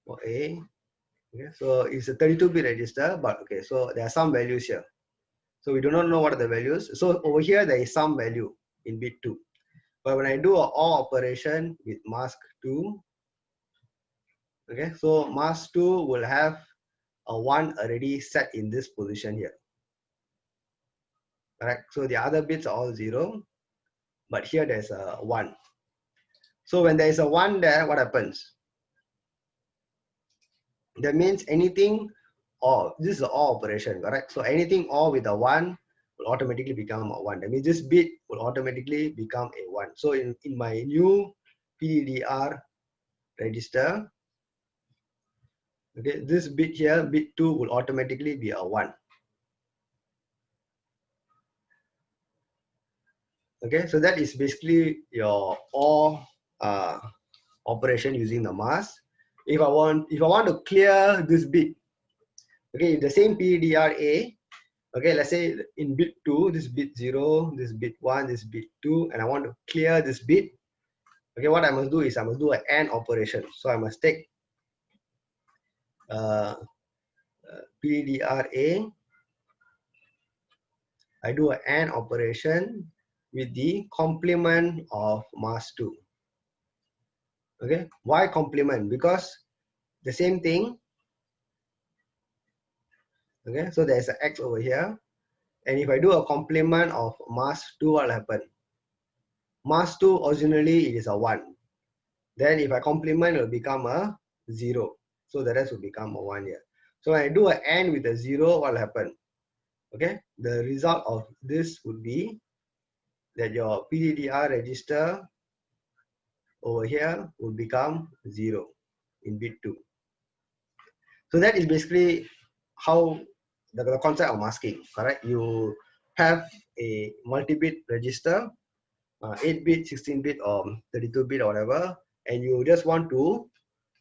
for A, okay, so it's a 32-bit register, but okay, so there are some values here. So we do not know what are the values. So over here there is some value in bit 2. But when I do a OR operation with mask 2, okay, so mask 2 will have a 1 already set in this position here. Correct. So the other bits are all 0, but here there's a 1. So when there is a 1 there, what happens? That means anything OR, this is the OR operation, correct? So anything OR with a 1 will automatically become a 1. That means this bit will automatically become a 1. So in my new PDR register, okay, this bit here, bit 2 will automatically be a 1. Okay, so that is basically your OR operation using the mask. If I want to clear this bit, okay, the same PDRA, okay, let's say in bit 2, this bit 0, this bit 1, this bit 2, and I want to clear this bit, okay, what I must do is I must do an AND operation. So I must take PDRA, I do an AND operation with the complement of mask 2. Okay, why complement? Because the same thing, okay, so there's an X over here, and if I do a complement of mask 2, what will happen? Mask 2 originally it is a 1. Then if I complement, it will become a 0. So the rest will become a 1 here. So when I do an AND with a 0, what will happen? Okay, the result of this would be that your PDDR register over here will become 0 in bit 2. So that is basically how the concept of masking, correct? You have a multi-bit register, 8-bit, 16-bit, or 32-bit or whatever, and you just want to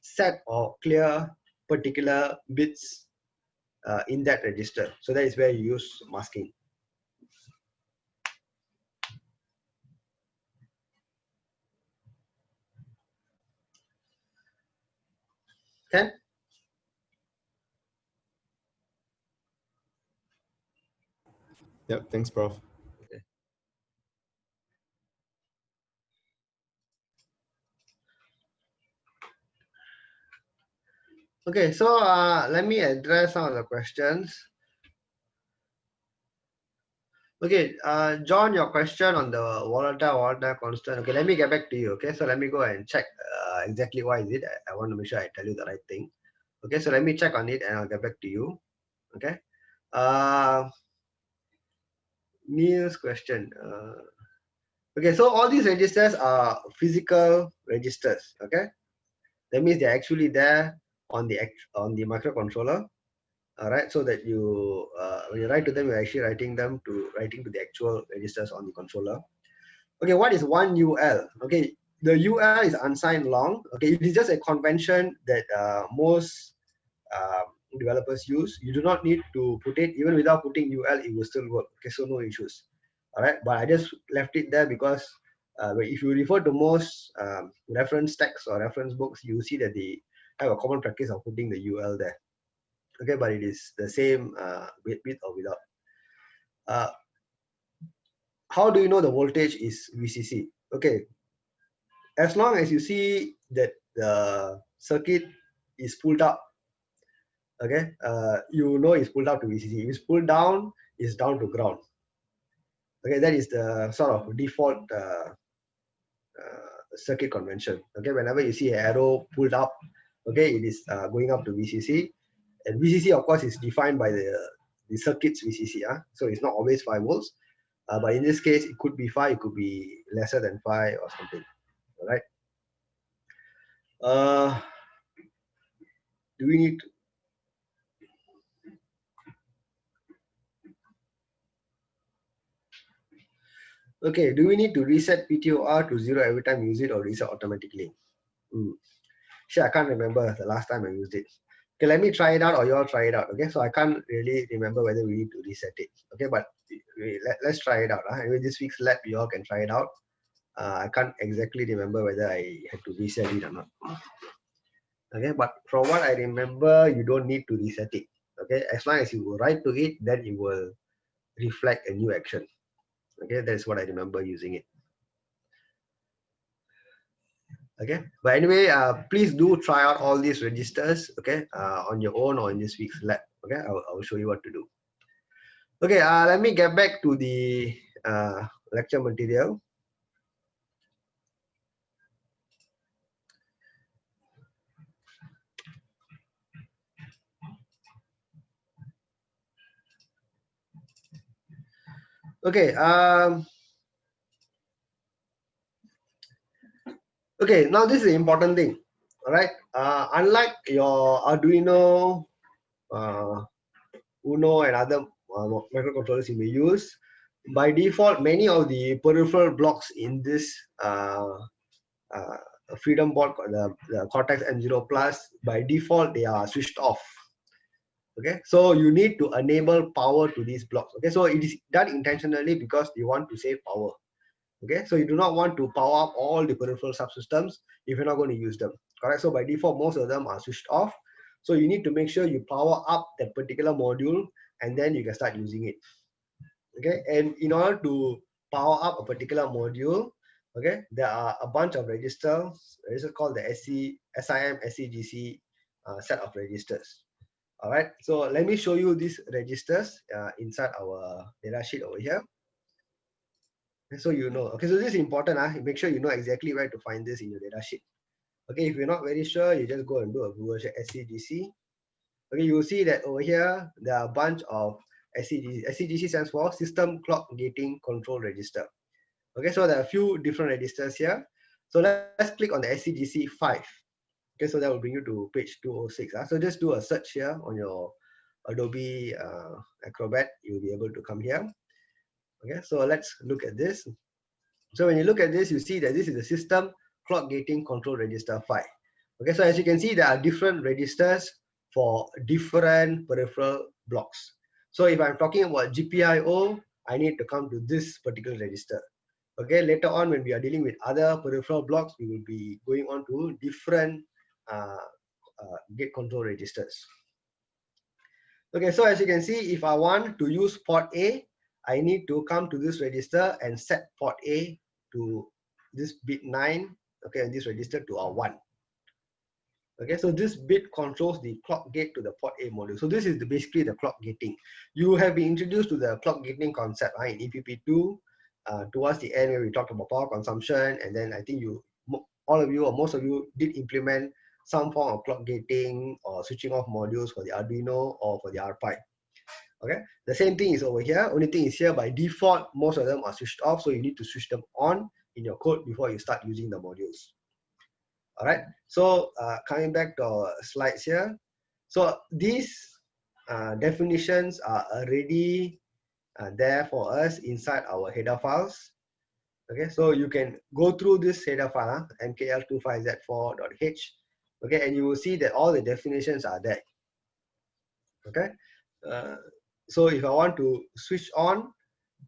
set or clear particular bits in that register. So that is where you use masking. Okay. Yep, thanks, Prof. Okay, so let me address some of the questions. Okay, John, your question on the volatile constant. Okay, let me get back to you. Okay, so let me go and check exactly why is it. I want to make sure I tell you the right thing. Okay, so let me check on it and I'll get back to you. Okay. Neil's question. Okay, so all these registers are physical registers. Okay, that means they're actually there on the microcontroller. All right, so that you when you write to them, you're actually writing to the actual registers on the controller. Okay, what is one UL? Okay, the UL is unsigned long. Okay, it is just a convention that most developers use. You do not need to put it, even without putting UL, it will still work. Okay, so no issues. All right, but I just left it there because But if you refer to most reference texts or reference books, you see that they have a common practice of putting the UL there. Okay, but it is the same with or without. How do you know the voltage is VCC? Okay, as long as you see that the circuit is pulled up, okay, you know it's pulled up to VCC. If it's pulled down, it's down to ground. Okay, that is the sort of default circuit convention. Okay, whenever you see an arrow pulled up, okay, it is going up to VCC, and VCC of course is defined by the circuit's VCC. So it's not always 5 volts, but in this case it could be 5, it could be lesser than 5 or something. All right. Do we need to, okay, do we need to reset PTOR to 0 every time you use it or reset automatically? Sure, I can't remember the last time I used it. Okay, let me try it out or you all try it out. Okay, so I can't really remember whether we need to reset it. Okay, but let's try it out. Anyway, this week's lab, you all can try it out. I can't exactly remember whether I had to reset it or not. Okay, but from what I remember, you don't need to reset it. Okay, as long as you write to it, then it will reflect a new action. Okay, that's what I remember using it. Okay, but anyway, please do try out all these registers, okay, on your own or in this week's lab. Okay, I will show you what to do. Okay, let me get back to the lecture material. Okay, okay, now this is the important thing. All right, unlike your Arduino, Uno, and other microcontrollers you may use, by default, many of the peripheral blocks in this Freedom board, the Cortex M0 Plus, by default they are switched off. Okay, so you need to enable power to these blocks. Okay, so it is done intentionally because you want to save power. Okay, so you do not want to power up all the peripheral subsystems if you're not going to use them. Correct. So by default, most of them are switched off. So you need to make sure you power up that particular module and then you can start using it. Okay, and in order to power up a particular module, okay, there are a bunch of registers called the SIM SCGC set of registers. All right, so let me show you these registers inside our data sheet over here. So you know, okay, so this is important. Make sure you know exactly where to find this in your data sheet. Okay, if you're not very sure, you just go and do a Google check SCGC. Okay, you will see that over here there are a bunch of SCGC. SCGC stands for System Clock Gating Control Register. Okay, so there are a few different registers here. So let's click on the SCGC 5. Okay, so that will bring you to page 206. So just do a search here on your Adobe Acrobat. You'll be able to come here. Okay, so let's look at this. So when you look at this, you see that this is the System Clock Gating Control Register 5. Okay, so as you can see, there are different registers for different peripheral blocks. So if I'm talking about GPIO, I need to come to this particular register. Okay, later on when we are dealing with other peripheral blocks, we will be going on to different gate control registers. Okay, so as you can see, if I want to use port A, I need to come to this register and set port A to this bit 9, okay, and this register to a 1. Okay, so this bit controls the clock gate to the port A module. So this is basically the clock gating. You have been introduced to the clock gating concept in EPP2 towards the end where we talked about power consumption, and then I think all of you or most of you did implement some form of clock gating or switching off modules for the Arduino or for the RPi. Okay, the same thing is over here. Only thing is here by default, most of them are switched off, so you need to switch them on in your code before you start using the modules. All right, so coming back to our slides here. So these definitions are already there for us inside our header files. Okay, so you can go through this header file, mkl25z4.h, okay, and you will see that all the definitions are there. Okay, so if I want to switch on,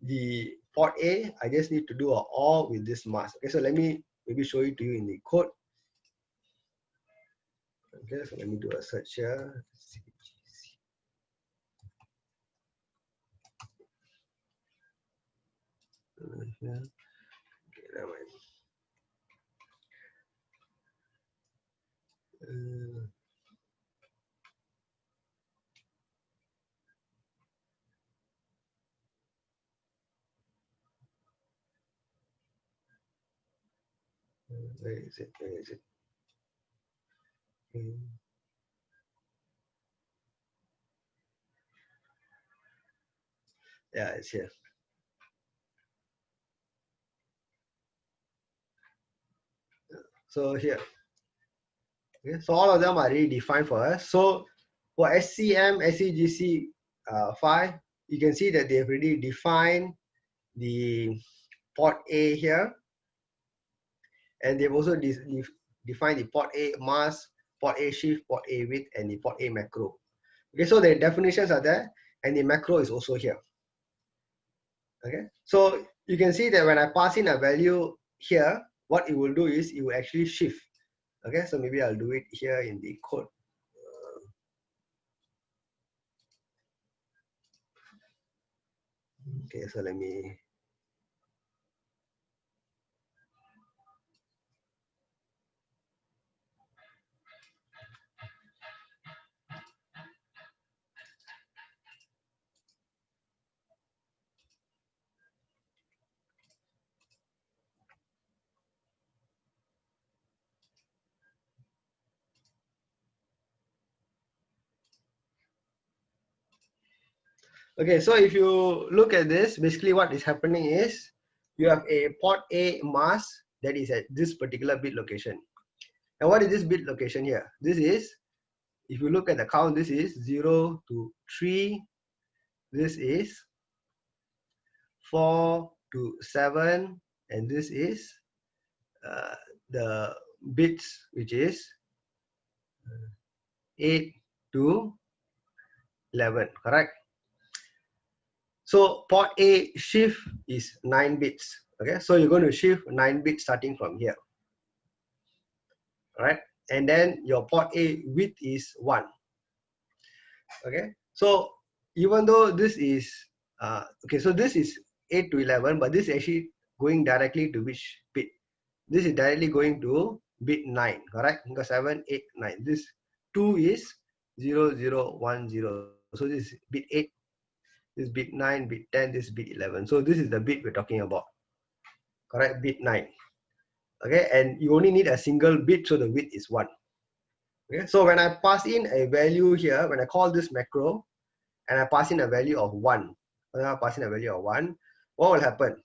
the port A, I just need to do a OR with this mask. Okay, so let me maybe show it to you in the code. Okay, so let me do a search here. Okay, never mind. Where is it? Where is it? Yeah, it's here. So here. Okay, so all of them are already defined for us. So for SCM, SCGC 5, you can see that they've already defined the port A here, and they've also defined the port A mask, port A shift, port A width, and the port A macro. Okay, so the definitions are there, and the macro is also here. Okay, so you can see that when I pass in a value here, what it will do is it will actually shift. Okay, so maybe I'll do it here in the code. Okay, so let me. Okay, so if you look at this, basically what is happening is you have a port A mask that is at this particular bit location. And what is this bit location here? This is, if you look at the count, this is 0 to 3. This is 4 to 7. And this is the bits, which is 8 to 11, correct? So port A shift is 9 bits. Okay, so you're going to shift 9 bits starting from here. All right, and then your port A width is 1. Okay, so even though this is okay, so this is 8 to 11, but this is actually going directly to which bit? This is directly going to bit 9, correct? Because 7, 8, 9. This 2 is 0, 0, 1, 0. So this is bit 8, this bit 9, bit 10, this bit 11. So this is the bit we're talking about, correct? Bit 9. Okay, and you only need a single bit, so the width is 1. Okay, so when I pass in a value here, when I call this macro, and I pass in a value of 1, when I pass in a value of 1, what will happen?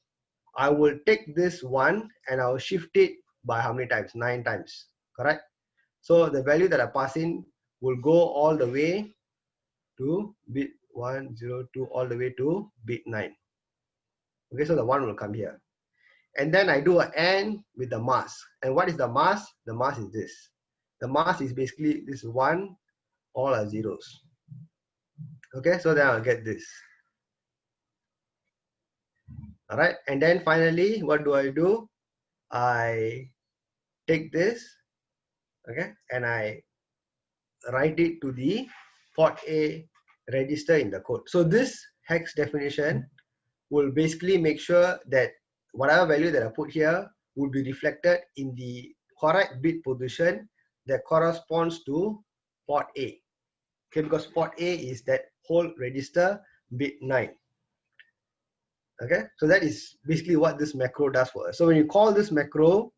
I will take this 1 and I will shift it by how many times? 9 times, correct? So the value that I pass in will go all the way to bit 1, 0, 2, all the way to bit 9. Okay, so the 1 will come here. And then I do an AND with the mask. And what is the mask? The mask is this. The mask is basically this 1, all are zeros. Okay, so then I'll get this. All right, and then finally, what do? I take this, okay, and I write it to the port A register in the code. So this hex definition will basically make sure that whatever value that I put here will be reflected in the correct bit position that corresponds to port A. Okay, because port A is that whole register bit 9. Okay, so that is basically what this macro does for us. So when you call this macro,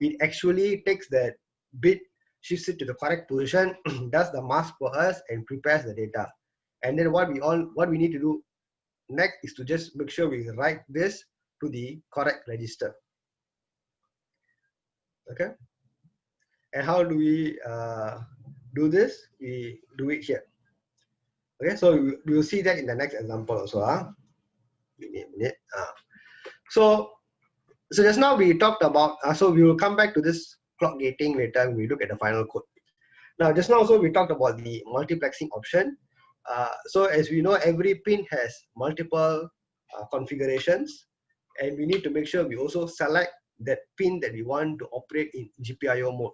it actually takes that bit, shifts it to the correct position, does the mask for us, and prepares the data. And then what we need to do next is to just make sure we write this to the correct register. Okay, and how do we do this? We do it here. Okay, so we will see that in the next example also. Give me a minute. So just now we talked about, so we will come back to this clock gating later when we look at the final code. Now, just now also we talked about the multiplexing option. So as we know, every pin has multiple configurations, and we need to make sure we also select that pin that we want to operate in GPIO mode.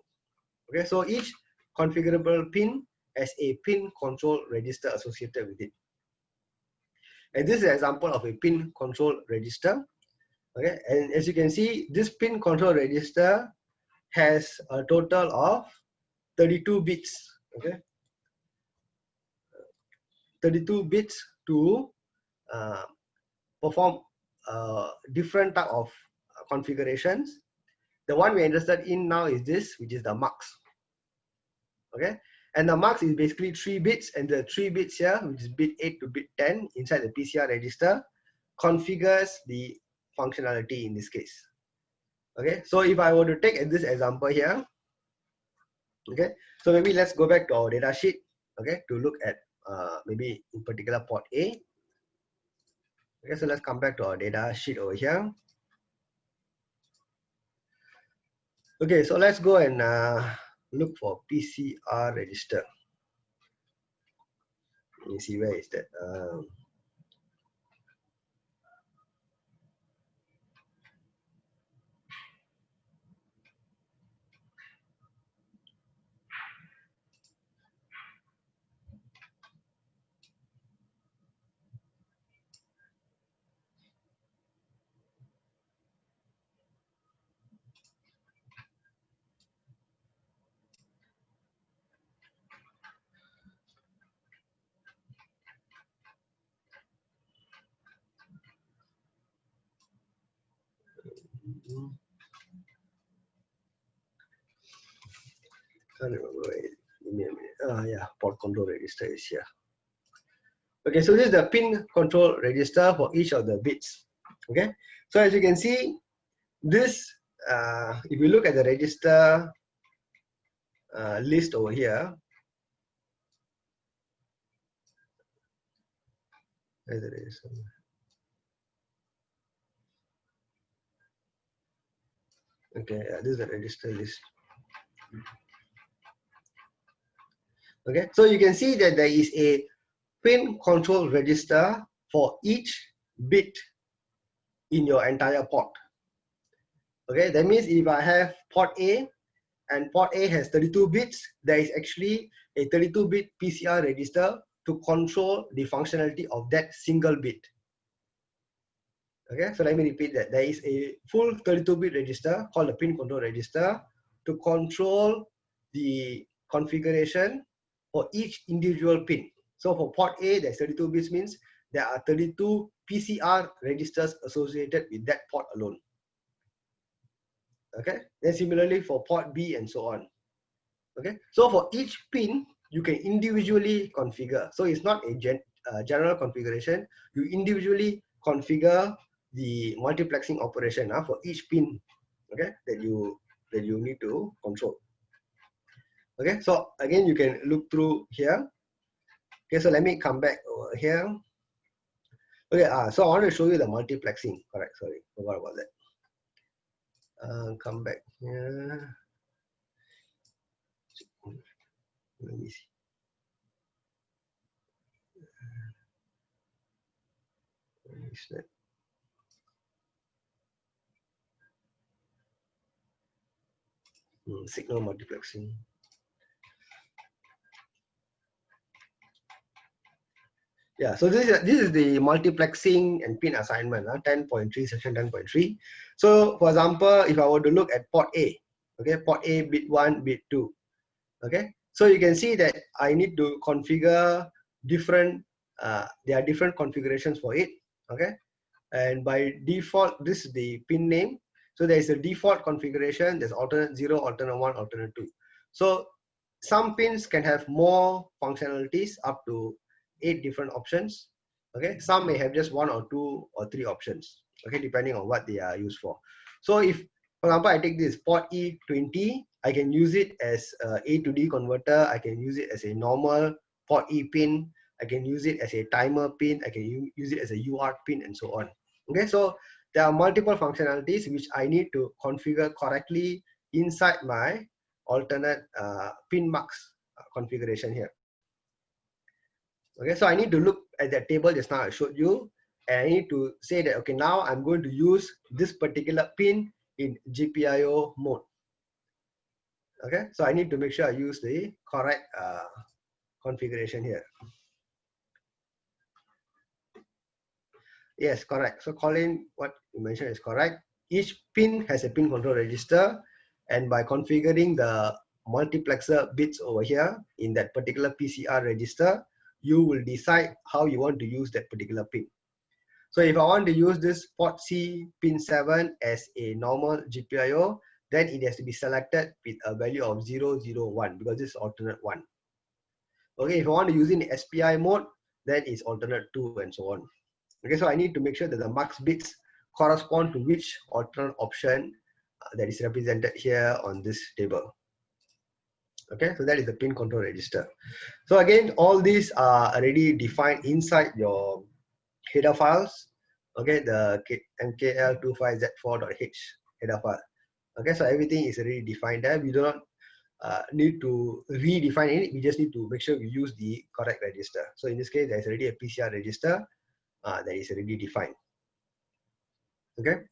Okay, so each configurable pin has a pin control register associated with it. And this is an example of a pin control register. Okay, and as you can see, this pin control register has a total of 32 bits. Okay, 32 bits to perform different type of configurations. The one we're interested in now is this, which is the mux. Okay, and the mux is basically 3 bits, and the 3 bits here, which is bit 8 to bit 10 inside the PCR register, configures the functionality in this case. Okay, so if I were to take this example here, okay, so maybe let's go back to our data sheet, okay, to look at maybe in particular port A. Okay, so let's come back to our data sheet over here. Okay, so let's go and look for PCR register. Let me see, where is that? Can't remember. Wait, give me a minute. Yeah, port control register is here. Okay, so this is the pin control register for each of the bits. Okay, so as you can see, this if you look at the register list over here, where it is. Okay, this is the register list. Okay, so you can see that there is a pin control register for each bit in your entire port. Okay, that means if I have port A and port A has 32 bits, there is actually a 32-bit PCR register to control the functionality of that single bit. Okay, so let me repeat that. There is a full 32-bit register called the pin control register to control the configuration for each individual pin. So for port A, there's 32 bits, means there are 32 PCR registers associated with that port alone. Okay, then similarly for port B and so on. Okay, so for each pin, you can individually configure. So it's not a general configuration. You individually configure the multiplexing operation for each pin, okay, that you need to control. Okay, so again, you can look through here. Okay, so let me come back over here. Okay, so I want to show you the multiplexing. Correct, sorry, forgot about that. Come back here. Let me see. Is that? Signal multiplexing. Yeah, so this is the multiplexing and pin assignment, 10.3, section 10.3. So for example, if I were to look at port A, okay, port A bit 1, bit 2, okay, so you can see that I need to configure different, there are different configurations for it, okay, and by default, this is the pin name. So there is a default configuration, there's alternate 0, alternate 1, alternate 2. So some pins can have more functionalities, up to 8 different options. Okay, some may have just 1 or 2 or 3 options, okay, depending on what they are used for. So if, for example, I take this port E20, I can use it as A to D converter, I can use it as a normal port E pin, I can use it as a timer pin, I can use it as a UART pin, and so on. Okay, so there are multiple functionalities which I need to configure correctly inside my alternate pin mux configuration here. Okay, so I need to look at that table just now I showed you. and I need to say that, okay, now I'm going to use this particular pin in GPIO mode. Okay, so I need to make sure I use the correct configuration here. Yes, correct. So Colin, what you mentioned is correct. Each pin has a pin control register, and by configuring the multiplexer bits over here in that particular PCR register, you will decide how you want to use that particular pin. So if I want to use this port C pin 7 as a normal GPIO, then it has to be selected with a value of 001 because this is alternate 1. Okay, if I want to use it in SPI mode, then it's alternate 2 and so on. Okay, so I need to make sure that the mux bits correspond to which alternate option that is represented here on this table. Okay, so that is the pin control register. So again, all these are already defined inside your header files. Okay, the mkl25z4.h header file. Okay, so everything is already defined there. We do not need to redefine it. We just need to make sure we use the correct register. So in this case, there is already a PCR register that is already defined. Okay,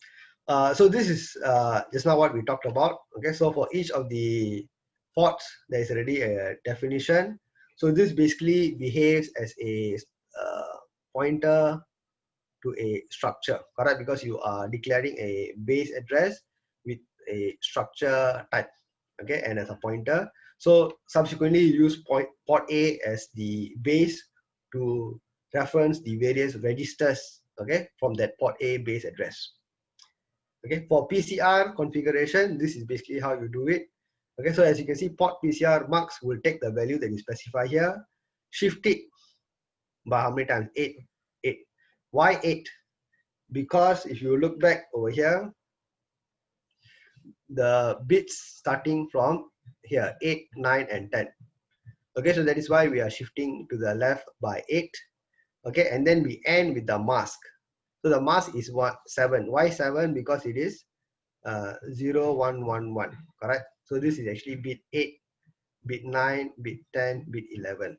so this is just now what we talked about. Okay, so for each of the ports, there is already a definition. So this basically behaves as a pointer to a structure, correct? Because you are declaring a base address with a structure type, okay, and as a pointer. So subsequently, you use port A as the base to reference the various registers, okay, from that port A base address. Okay, for PCR configuration, this is basically how you do it. Okay, so as you can see, port PCR mux will take the value that you specify here, shift it by how many times? 8. Why 8? Because if you look back over here, the bits starting from here, 8, 9, and 10. Okay, so that is why we are shifting to the left by 8. Okay, and then we end with the mask. So the mask is 7. Why 7? Because it is 0, 1, 1, 1, correct? So this is actually bit 8, bit 9, bit 10, bit 11.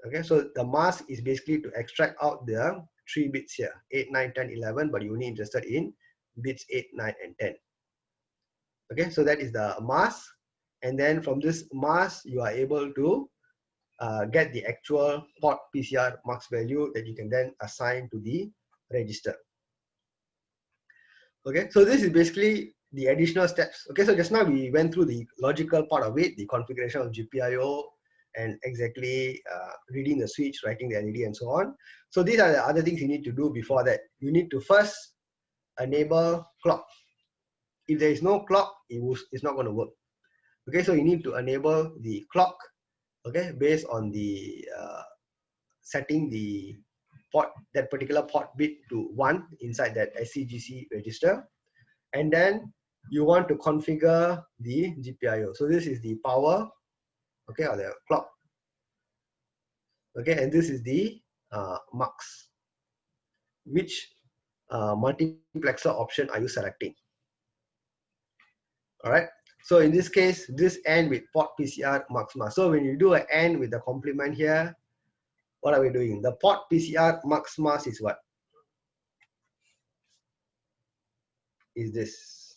Okay, so the mask is basically to extract out the 3 bits here, 8, 9, 10, 11, but you're only interested in bits 8, 9, and 10. Okay, so that is the mask. And then from this mask, you are able to get the actual port PCR mux value that you can then assign to the register. Okay, so this is basically the additional steps. Okay, so just now we went through the logical part of it, the configuration of GPIO, and exactly reading the switch, writing the LED, and so on. So these are the other things you need to do before that. You need to first enable clock. If there is no clock, it's not going to work. Okay, so you need to enable the clock, okay, based on the setting the port, that particular port bit to 1 inside that SCGC register. And then you want to configure the GPIO. So this is the power, okay, or the clock. Okay, and this is the mux. Which multiplexer option are you selecting? All right. So in this case, this AND with port PCR mux mask. So when you do an AND with the complement here, what are we doing? The port PCR mux mask is what? Is this.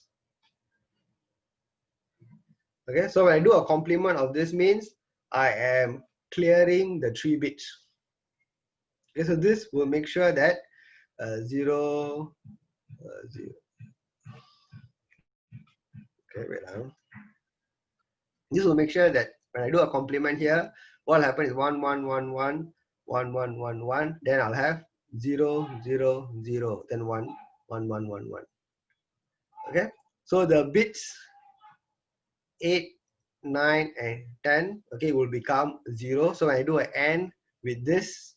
Okay, so when I do a complement of this means I am clearing the 3 bits. Okay, so this will make sure that 0, 0. Okay, wait now. This will make sure that when I do a complement here, what will happen is 1, 1, 1, 1, 1, 1, 1, 1. Then I'll have 0, 0, 0, then 1, 1, 1, 1, 1. Okay, so the bits 8, 9, and 10, okay, will become 0. So when I do an AND with this,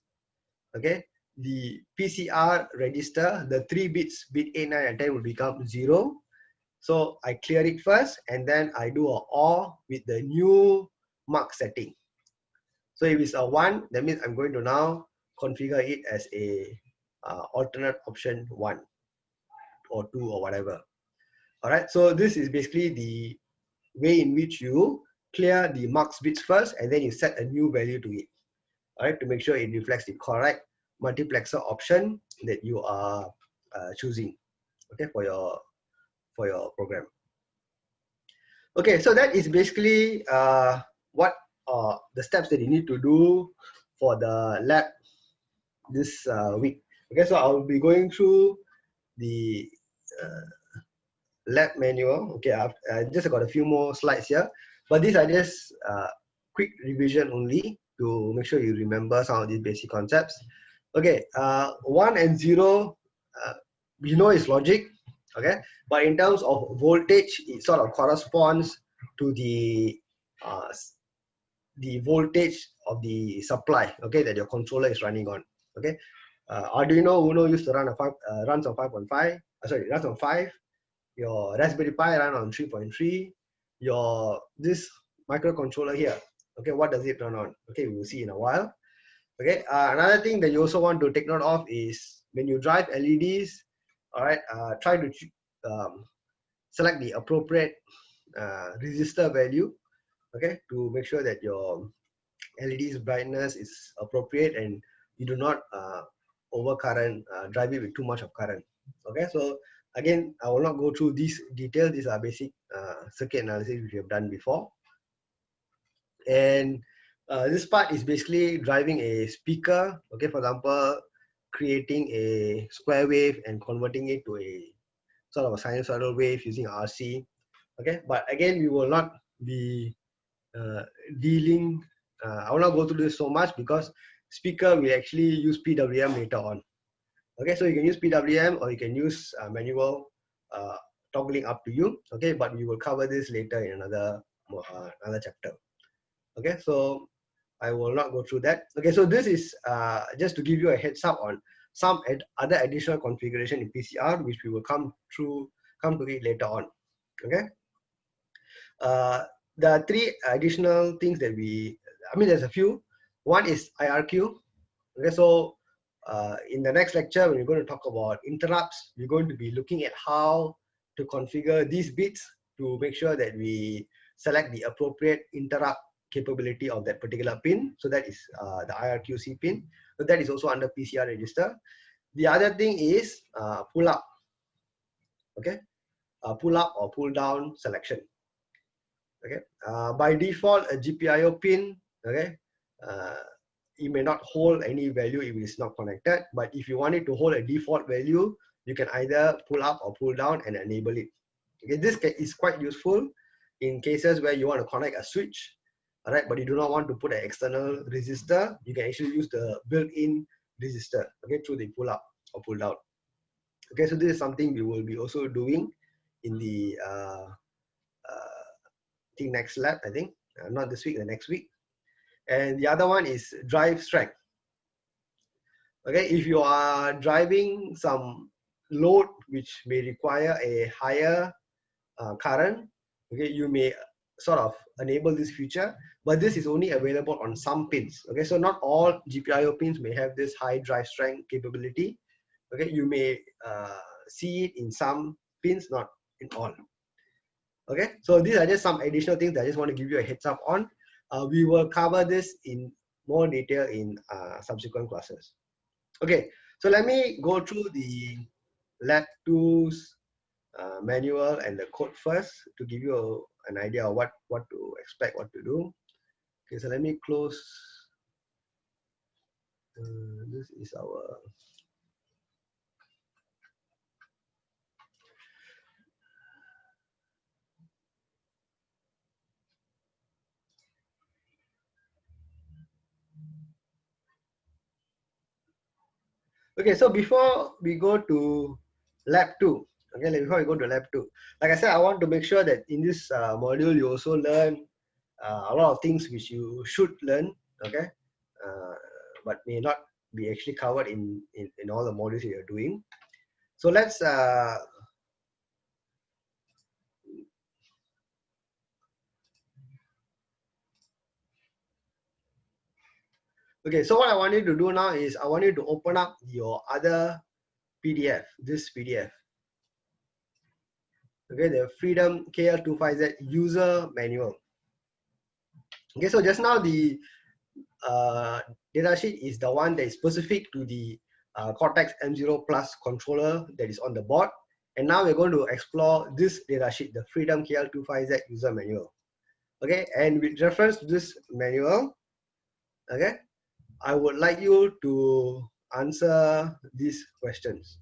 okay, the PCR register, the 3 bits, bit 8, 9, and 10 will become 0. So I clear it first, and then I do a OR with the new mux setting. So if it's a 1, that means I'm going to now configure it as a alternate option 1 or 2 or whatever. All right, so this is basically the way in which you clear the mux bits first, and then you set a new value to it. All right, to make sure it reflects the correct multiplexer option that you are choosing, okay, for your program. Okay, so that is basically what the steps that you need to do for the lab this week. Okay, so I'll be going through the lab manual. Okay, I just got a few more slides here, but these are just quick revision only to make sure you remember some of these basic concepts. Okay, 1 and 0, we know is logic. Okay, but in terms of voltage, it sort of corresponds to the voltage of the supply, okay, that your controller is running on. Okay, Arduino Uno used to run runs on 5.5. Sorry, runs on 5. Your Raspberry Pi run on 3.3. Your this microcontroller here, okay, what does it run on? Okay, we will see in a while. Okay, another thing that you also want to take note of is when you drive LEDs, all right, try to select the appropriate resistor value, okay, to make sure that your LED's brightness is appropriate and you do not overcurrent, drive it with too much of current. Okay, so again, I will not go through these details. These are basic circuit analysis which we have done before. And this part is basically driving a speaker, okay, for example, creating a square wave and converting it to a sort of a sinusoidal wave using RC. Okay, but again, we will not be dealing, I will not go through this so much because speaker will actually use PWM later on. Okay, so you can use PWM or you can use manual toggling, up to you. Okay, but we will cover this later in another chapter. Okay, so I will not go through that. Okay, so this is just to give you a heads up on some other additional configuration in PCR, which we will come to it later on. Okay, there are three additional things that there's a few. One is IRQ. Okay, so in the next lecture, when we're going to talk about interrupts, we're going to be looking at how to configure these bits to make sure that we select the appropriate interrupt capability of that particular pin. So that is the IRQC pin. So that is also under PCR register. The other thing is pull up. Okay, pull up or pull down selection. Okay, by default, a GPIO pin, okay, it may not hold any value if it's not connected, but if you want it to hold a default value, you can either pull up or pull down and enable it. Okay, this is quite useful in cases where you want to connect a switch, all right, but you do not want to put an external resistor. You can actually use the built-in resistor, okay, through the pull up or pull down. Okay, so this is something we will be also doing in the next lab, I think, not this week, the next week. And the other one is drive strength. Okay, if you are driving some load which may require a higher current, okay, you may sort of enable this feature, but this is only available on some pins. Okay, so not all GPIO pins may have this high drive strength capability. Okay, you may see it in some pins, not in all. Okay, so these are just some additional things that I just want to give you a heads up on. We will cover this in more detail in subsequent classes. Okay, so let me go through the lab tools manual and the code first to give you an idea of what to expect, what to do. Okay, so let me close. This is our okay, so before we go to lab 2, okay, before we go to lab 2, like I said, I want to make sure that in this module you also learn a lot of things which you should learn, okay, but may not be actually covered in all the modules you're doing. So let's okay, so what I want you to do now is I want you to open up your other PDF, this PDF. Okay, the Freedom KL25Z user manual. Okay, so just now the datasheet is the one that is specific to the Cortex M0 Plus controller that is on the board. And now we're going to explore this datasheet, the Freedom KL25Z user manual. Okay, and with reference to this manual, okay, I would like you to answer these questions.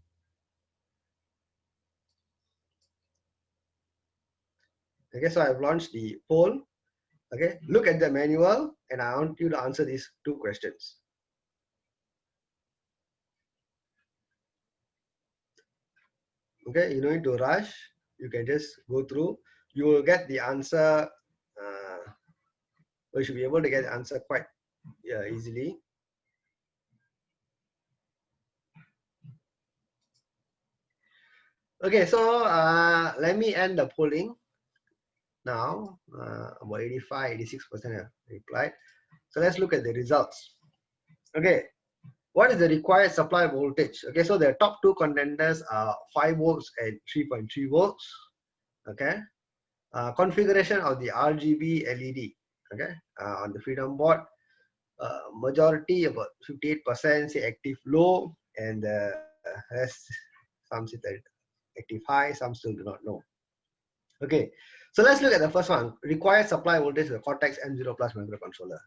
Okay, so I've launched the poll. Okay, look at the manual and I want you to answer these two questions. Okay, you don't need to rush. You can just go through. You will get the answer. You should be able to get the answer quite easily. Okay, so let me end the polling now. About 85–86% have replied. So let's look at the results. Okay, what is the required supply voltage? Okay, so the top two contenders are 5 volts and 3.3 volts. Okay, configuration of the RGB LED. Okay, on the Freedom board, majority about 58% say active low, and rest some say active high, some still do not know. Okay, so let's look at the first one, required supply voltage for Cortex M0 Plus microcontroller.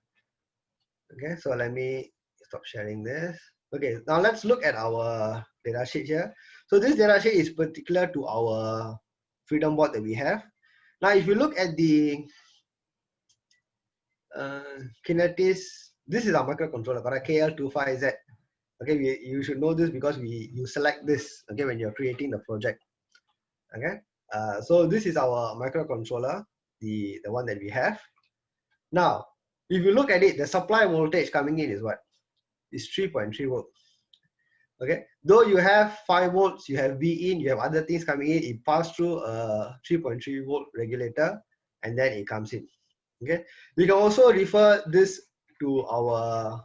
Okay, so let me stop sharing this. Okay, now let's look at our data sheet here. So this data sheet is particular to our Freedom board that we have. Now, if you look at the Kinetis, this is our microcontroller, correct? KL25Z. Okay, you should know this because you select this, okay, when you're creating the project. Okay, so this is our microcontroller, the one that we have. Now, if you look at it, the supply voltage coming in is what? Is 3.3 volts. Okay, though you have 5 volts, you have V in, you have other things coming in, it passes through a 3.3 volt regulator and then it comes in. Okay, we can also refer this to our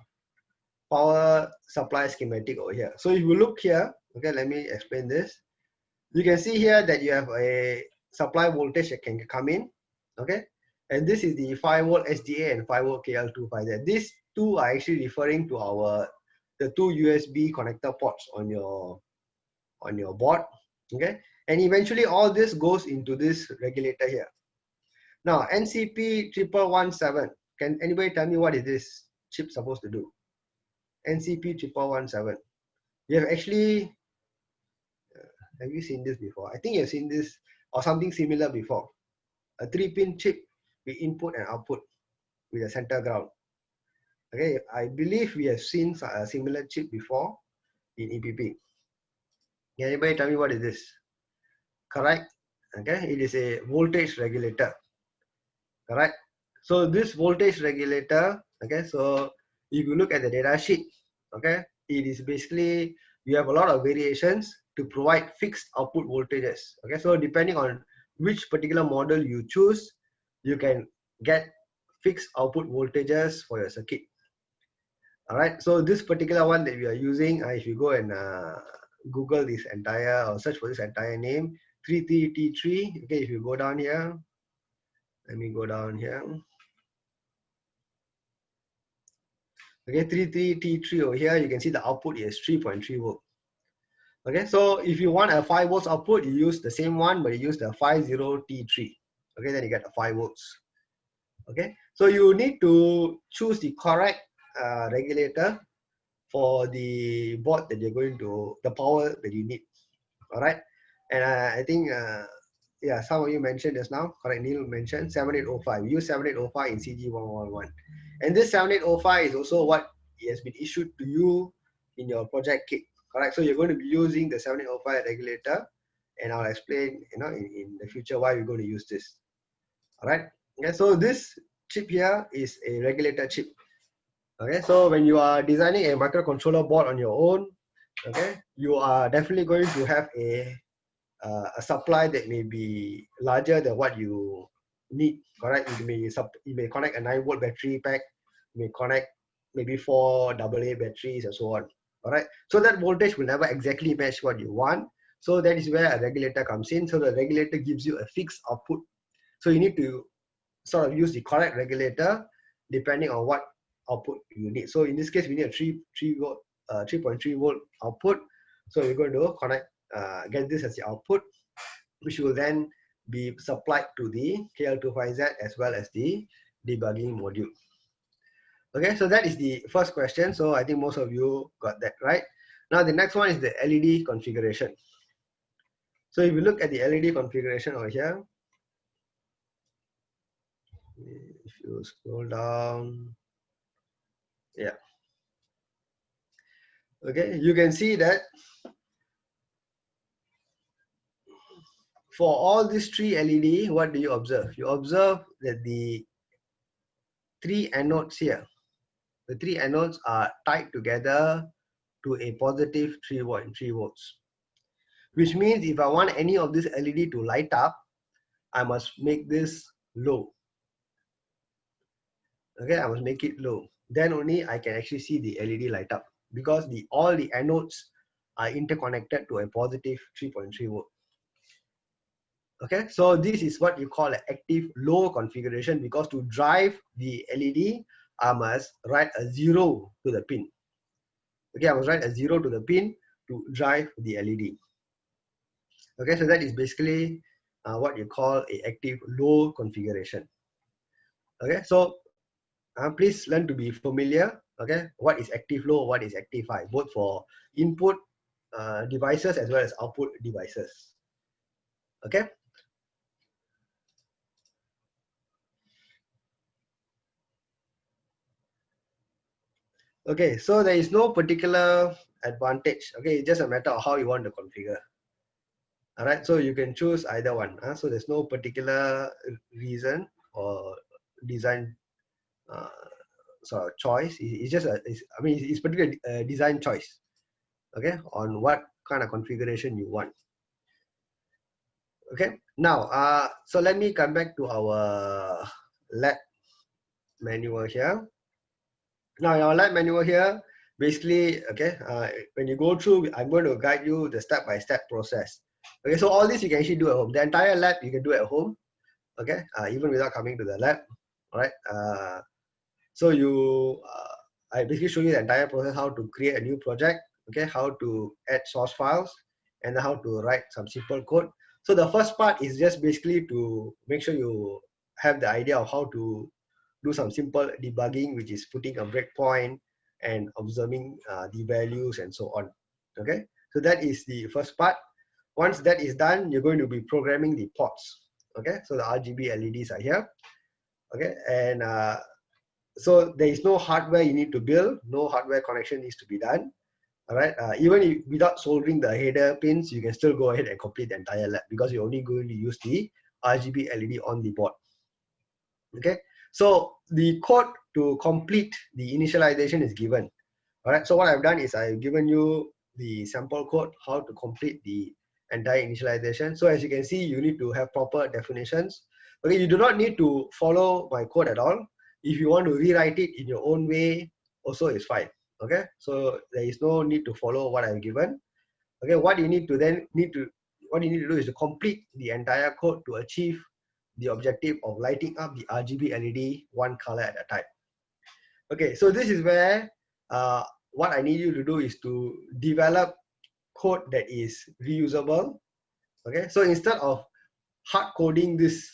power supply schematic over here. So if you look here, okay, let me explain this. You can see here that you have a supply voltage that can come in, okay, and this is the 5 volt SDA and 5 volt KL25Z. These two are actually referring to the two USB connector ports on your board, okay, and eventually all this goes into this regulator here. Now NCP 1117, can anybody tell me what is this chip supposed to do? NCP 1117. You have actually have you seen this before? I think you've seen this or something similar before. A 3-pin chip with input and output with a center ground. Okay, I believe we have seen a similar chip before in EPP. Can anybody tell me what is this? Correct. Okay, it is a voltage regulator. Correct. So this voltage regulator, okay, so if you look at the data sheet, okay, it is basically you have a lot of variations to provide fixed output voltages. Okay, so depending on which particular model you choose, you can get fixed output voltages for your circuit. All right, so this particular one that we are using, if you go and Google this entire or search for this entire name, 33T3. Okay, if you go down here, let me go down here. Okay, 33T3 over here, you can see the output is 3.3 volt. Okay, so if you want a 5 volts output, you use the same one, but you use the 50T3. Okay, then you get the 5 volts. Okay, so you need to choose the correct regulator for the board that you're going to, the power that you need. All right, and I think yeah, some of you mentioned just now, correct, Neil mentioned 7805. Use 7805 in CG111. And this 7805 is also what has been issued to you in your project kit, correct? So you're going to be using the 7805 regulator, and I'll explain, in the future why we're going to use this. All right. Okay, so this chip here is a regulator chip. Okay, so when you are designing a microcontroller board on your own, okay, you are definitely going to have a supply that may be larger than what you need, correct? You may connect a 9 volt battery pack, you may connect maybe 4 AA batteries and so on. All right, so that voltage will never exactly match what you want. So that is where a regulator comes in. So the regulator gives you a fixed output. So you need to sort of use the correct regulator depending on what output you need. So in this case, we need a 3.3 volt output. So we're going to connect, get this as the output, which will then be supplied to the KL25Z as well as the debugging module. Okay, so that is the first question. So I think most of you got that right. Now the next one is the LED configuration. So if you look at the LED configuration over here, if you scroll down, yeah, okay, you can see that for all these three LED, what do you observe? You observe that the three anodes here, the three anodes are tied together to a positive 3.3 volts, which means if I want any of this LED to light up, I must make this low. Okay, I must make it low. Then only I can actually see the LED light up, because all the anodes are interconnected to a positive 3.3 volt. Okay, so this is what you call an active low configuration, because to drive the LED, I must write a 0 to the pin. Okay, I must write a 0 to the pin to drive the LED. Okay, so that is basically what you call a active low configuration. Okay, so please learn to be familiar. Okay, what is active low, what is active high, both for input devices as well as output devices. Okay. Okay, so there is no particular advantage. Okay, it's just a matter of how you want to configure. All right, so you can choose either one. So there's no particular reason or design sort of choice. It's just it's particular design choice. Okay, on what kind of configuration you want. Okay, now so let me come back to our lab manual here. Now in our lab manual here, basically, okay, when you go through, I'm going to guide you the step-by-step process. Okay, so all this you can actually do at home. The entire lab you can do at home. Okay, even without coming to the lab. All right. So I basically show you the entire process, how to create a new project. Okay, how to add source files, and how to write some simple code. So the first part is just basically to make sure you have the idea of how to do some simple debugging, which is putting a breakpoint and observing the values and so on. Okay, so that is the first part. Once that is done, you're going to be programming the ports. Okay, so the RGB LEDs are here. Okay, and so there is no hardware you need to build, no hardware connection needs to be done. All right, even if, without soldering the header pins, you can still go ahead and complete the entire lab, because you're only going to use the RGB LED on the board. Okay, so the code to complete the initialization is given. All right, so what I've done is I've given you the sample code, how to complete the entire initialization. So as you can see, you need to have proper definitions. Okay, you do not need to follow my code at all. If you want to rewrite it in your own way, also is fine. Okay, so there is no need to follow what I've given. Okay, what you need to do is to complete the entire code to achieve the objective of lighting up the RGB LED one color at a time. Okay, so this is where what I need you to do is to develop code that is reusable. Okay, so instead of hard coding this,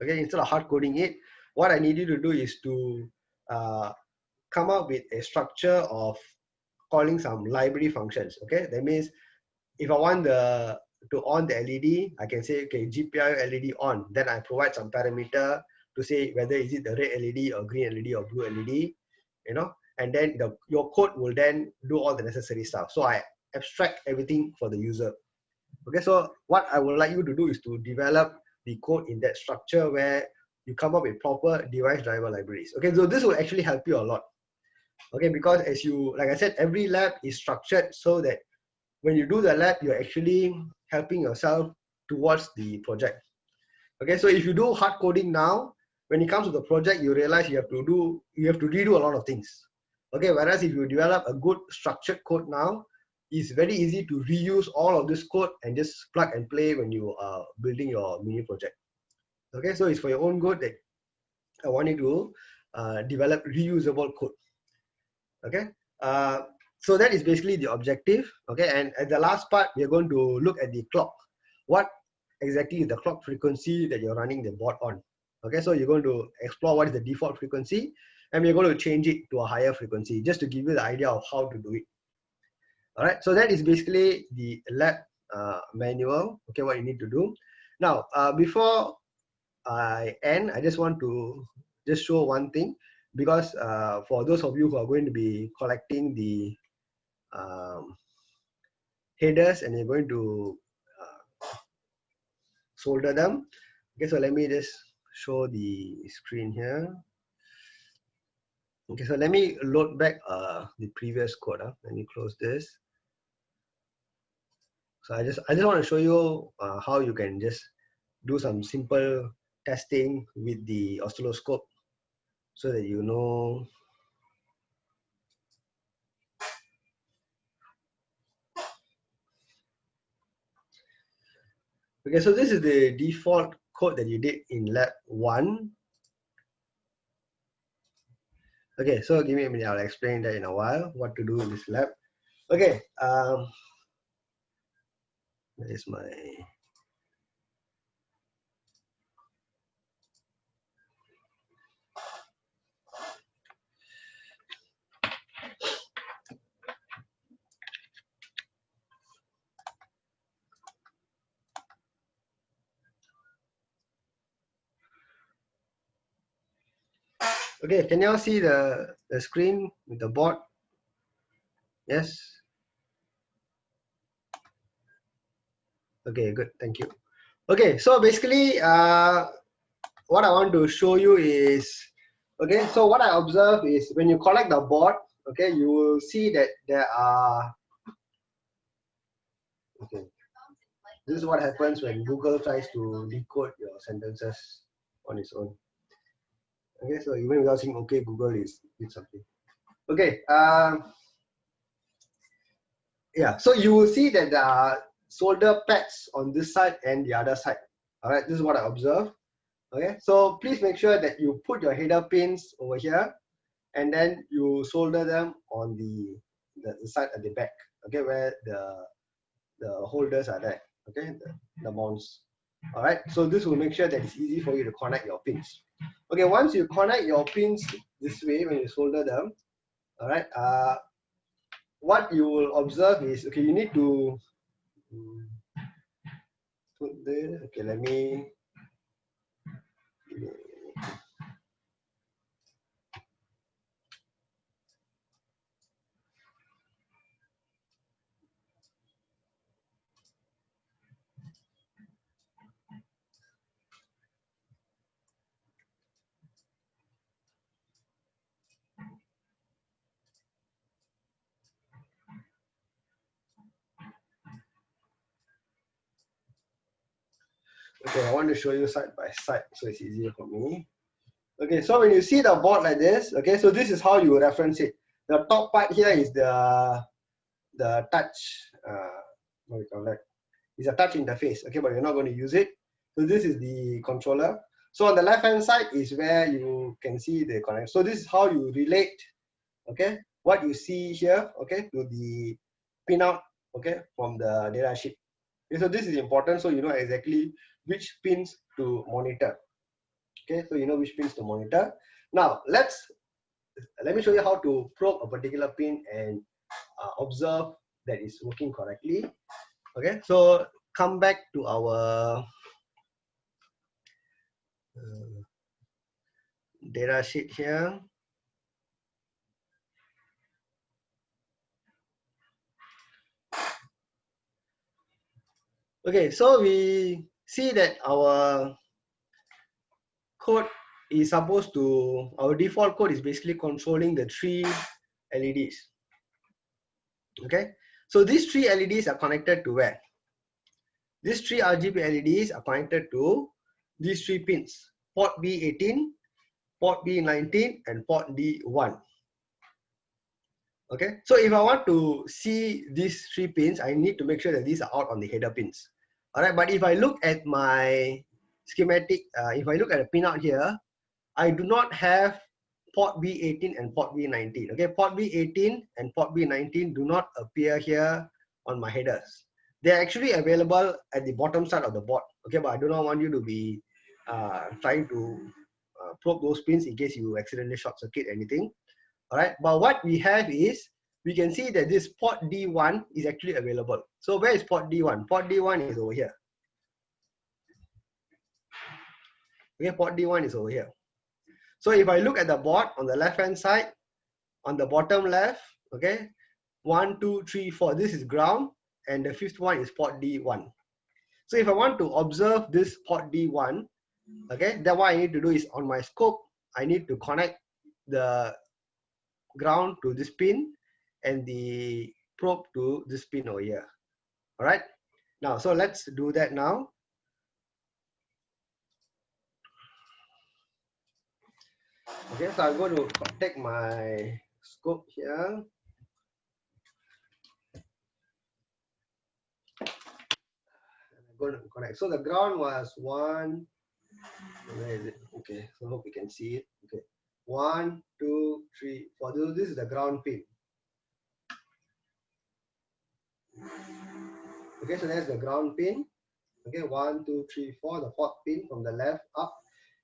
okay, instead of hard coding it, what I need you to do is to come up with a structure of calling some library functions. Okay, that means if I want to on the LED, I can say, okay, GPIO LED on. Then I provide some parameter to say whether is it the red LED or green LED or blue LED, you know, and then your code will then do all the necessary stuff. So I abstract everything for the user. Okay, so what I would like you to do is to develop the code in that structure where you come up with proper device driver libraries. Okay, so this will actually help you a lot. Okay, because as you, like I said, every lab is structured so that when you do the lab, you're actually helping yourself towards the project. Okay, so if you do hard coding now, when it comes to the project, you realize you have to redo a lot of things. Okay, whereas if you develop a good structured code now, it's very easy to reuse all of this code and just plug and play when you are building your mini project. Okay, so it's for your own good that I want you to develop reusable code. Okay, so that is basically the objective. Okay, and at the last part, we are going to look at the clock. What exactly is the clock frequency that you're running the board on? Okay, so you're going to explore what is the default frequency, and we're going to change it to a higher frequency just to give you the idea of how to do it. All right, so that is basically the lab manual. Okay, what you need to do. Now, before I end, I just want to just show one thing, because for those of you who are going to be collecting the headers and you're going to solder them. Okay, so let me just show the screen here. Okay, so let me load back the previous code. Let me close this. So I just want to show you how you can just do some simple testing with the oscilloscope, so that you know. Okay, so this is the default code that you did in lab 1. Okay, so give me a minute, I'll explain that in a while, what to do in this lab. Okay, that is my okay, can you all see the screen with the board? Yes. Okay, good, thank you. Okay, so basically what I want to show you is, okay, so what I observe is when you collect the board, okay, you will see that there are, okay, this is what happens when Google tries to decode your sentences on its own. Okay, so even without saying okay, Google is did something. Okay, yeah, so you will see that there are solder pads on this side and the other side. All right, this is what I observe. Okay, so please make sure that you put your header pins over here, and then you solder them on the side at the back. Okay, where the holders are there. Okay, the mounts. All right, so this will make sure that it's easy for you to connect your pins. Okay, once you connect your pins this way when you solder them, all right, what you will observe is, okay, you need to put this, okay, let me, okay, I want to show you side by side so it's easier for me. Okay, so when you see the board like this, okay, so this is how you reference it. The top part here is the touch, what do you call that? It's a touch interface, okay, but you're not going to use it. So this is the controller. So on the left hand side is where you can see the connection. So this is how you relate, okay, what you see here, okay, to the pinout, okay, from the data sheet. Okay, so this is important, so you know exactly which pins to monitor. Okay, so you know which pins to monitor. Now let me show you how to probe a particular pin and observe that it's working correctly. Okay, so come back to our data sheet here. Okay, so we see that our code is supposed to, our default code is basically controlling the 3 LEDs. Okay, so these 3 LEDs are connected to where? These 3 RGB LEDs are connected to these 3 pins, port B18, port B19, and port D1. Okay, so if I want to see these 3 pins, I need to make sure that these are out on the header pins. All right, but if I look at my schematic, if I look at a pinout here, I do not have port B18 and port B19. Okay, port B18 and port B19 do not appear here on my headers. They're actually available at the bottom side of the board. Okay, but I do not want you to be trying to probe those pins in case you accidentally short circuit anything. All right, but what we have is, we can see that this port D1 is actually available. So where is port D1? Port D1 is over here. Okay, port D1 is over here. So if I look at the board on the left hand side, on the bottom left, okay, 1, 2, 3, 4, this is ground, and the fifth one is port D1. So if I want to observe this port D1, okay, then what I need to do is, on my scope, I need to connect the ground to this pin and the probe to this pin over here. All right, now, so let's do that now. Okay, so I'm going to take my scope here. I'm going to connect. So the ground was 1. Where is it? Okay, so I hope you can see it. Okay, 1, 2, 3, 4. This is the ground pin. Okay, so there's the ground pin. Okay, 1, 2, 3, 4. The port pin from the left up,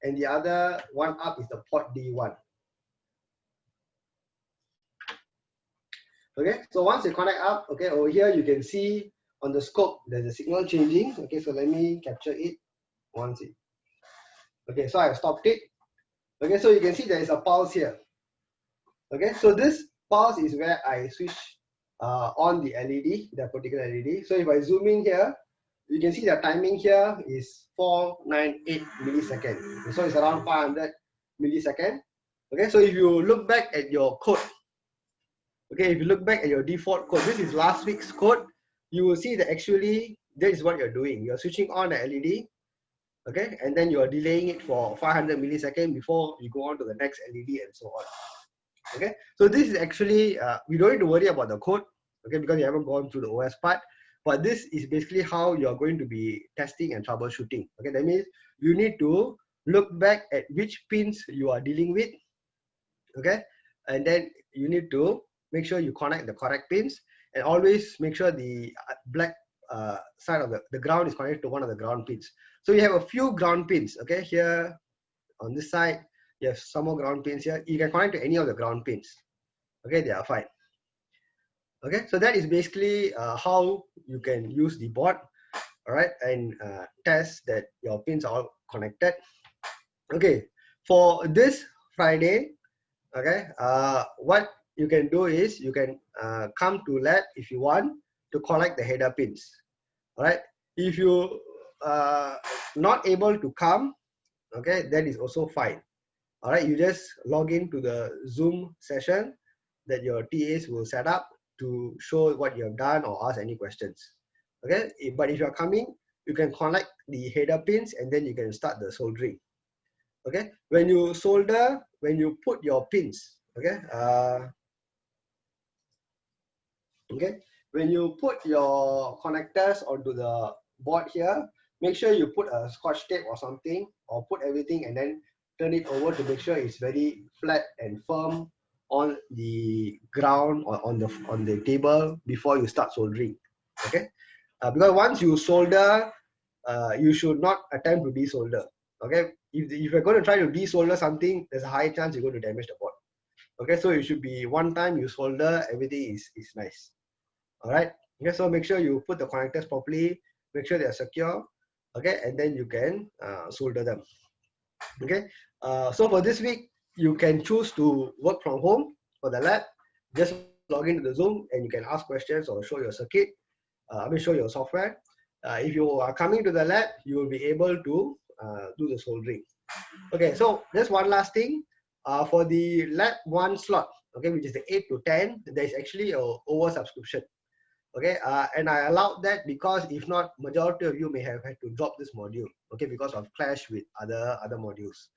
and the other one up is the port D1. Okay, so once you connect up, okay, over here you can see on the scope there's a signal changing. Okay, so let me capture it once it. Okay, so I stopped it. Okay, so you can see there is a pulse here. Okay, so this pulse is where I switch on the LED, that particular LED. So if I zoom in here, you can see the timing here is 498 milliseconds. So it's around 500 milliseconds. Okay, so if you look back at your code, okay, if you look back at your default code, this is last week's code, you will see that actually that is what you're doing. You're switching on the LED, okay, and then you're delaying it for 500 milliseconds before you go on to the next LED and so on. Okay, so this is actually, we don't need to worry about the code, okay, because you haven't gone through the OS part, but this is basically how you're going to be testing and troubleshooting. Okay, that means you need to look back at which pins you are dealing with, okay, and then you need to make sure you connect the correct pins, and always make sure the black side of the ground is connected to one of the ground pins. So you have a few ground pins, okay, here on this side, you have some more ground pins here. You can connect to any of the ground pins. Okay, they are fine. Okay, so that is basically how you can use the board, all right, and test that your pins are all connected. Okay, for this Friday, okay, what you can do is you can come to lab if you want to collect the header pins. All right, if you not able to come, okay, that is also fine. All right, you just log into the Zoom session that your TAs will set up to show what you have done or ask any questions. Okay, but if you are coming, you can connect the header pins and then you can start the soldering. Okay, when you solder, when you put your pins, okay, okay, when you put your connectors onto the board here, make sure you put a scotch tape or something, or put everything and then turn it over to make sure it's very flat and firm on the ground or on the table before you start soldering. Okay, because once you solder, you should not attempt to desolder. Okay, if you're going to try to desolder something, there's a high chance you're going to damage the board. Okay, so it should be one time you solder, everything is nice. All right, okay, so make sure you put the connectors properly, make sure they're secure, okay, and then you can solder them. Okay, so for this week, you can choose to work from home for the lab. Just log into the Zoom and you can ask questions or show your circuit. Show your software. If you are coming to the lab, you will be able to do the soldering. Okay, so there's one last thing. For the lab 1 slot, okay, which is the 8 to 10, there is actually a oversubscription. Okay, and I allowed that because if not, majority of you may have had to drop this module, okay, because of clash with other modules.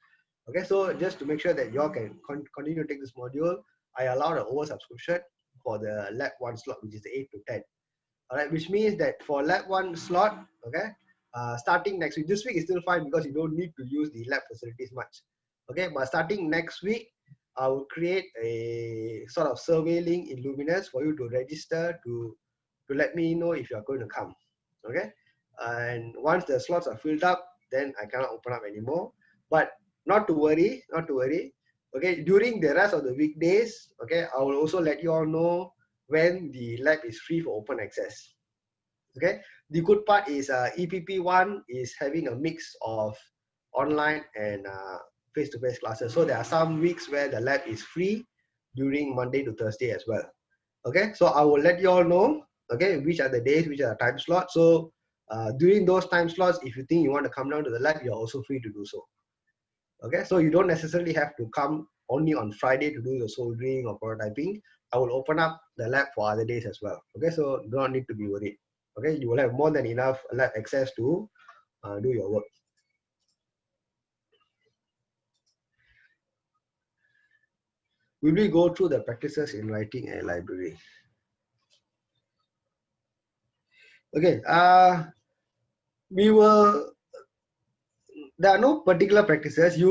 Okay, so just to make sure that you all can continue to take this module, I allowed an oversubscription for the lab 1 slot, which is the 8 to 10. All right, which means that for lab 1 slot, okay, starting next week, this week is still fine because you don't need to use the lab facilities much. Okay, but starting next week, I will create a sort of survey link in Luminous for you to register to let me know if you are going to come. Okay, and once the slots are filled up, then I cannot open up anymore. But not to worry, not to worry. Okay, during the rest of the weekdays, okay, I will also let you all know when the lab is free for open access. Okay, the good part is EPP1 is having a mix of online and face-to-face classes. So there are some weeks where the lab is free during Monday to Thursday as well. Okay, so I will let you all know, okay, which are the days, which are the time slots. So during those time slots, if you think you want to come down to the lab, you're also free to do so. Okay, so you don't necessarily have to come only on Friday to do the soldering or prototyping. I will open up the lab for other days as well. Okay, so do not need to be worried. Okay, you will have more than enough lab access to do your work. Will we go through the practices in writing a library? Okay, we will. There are no particular practices.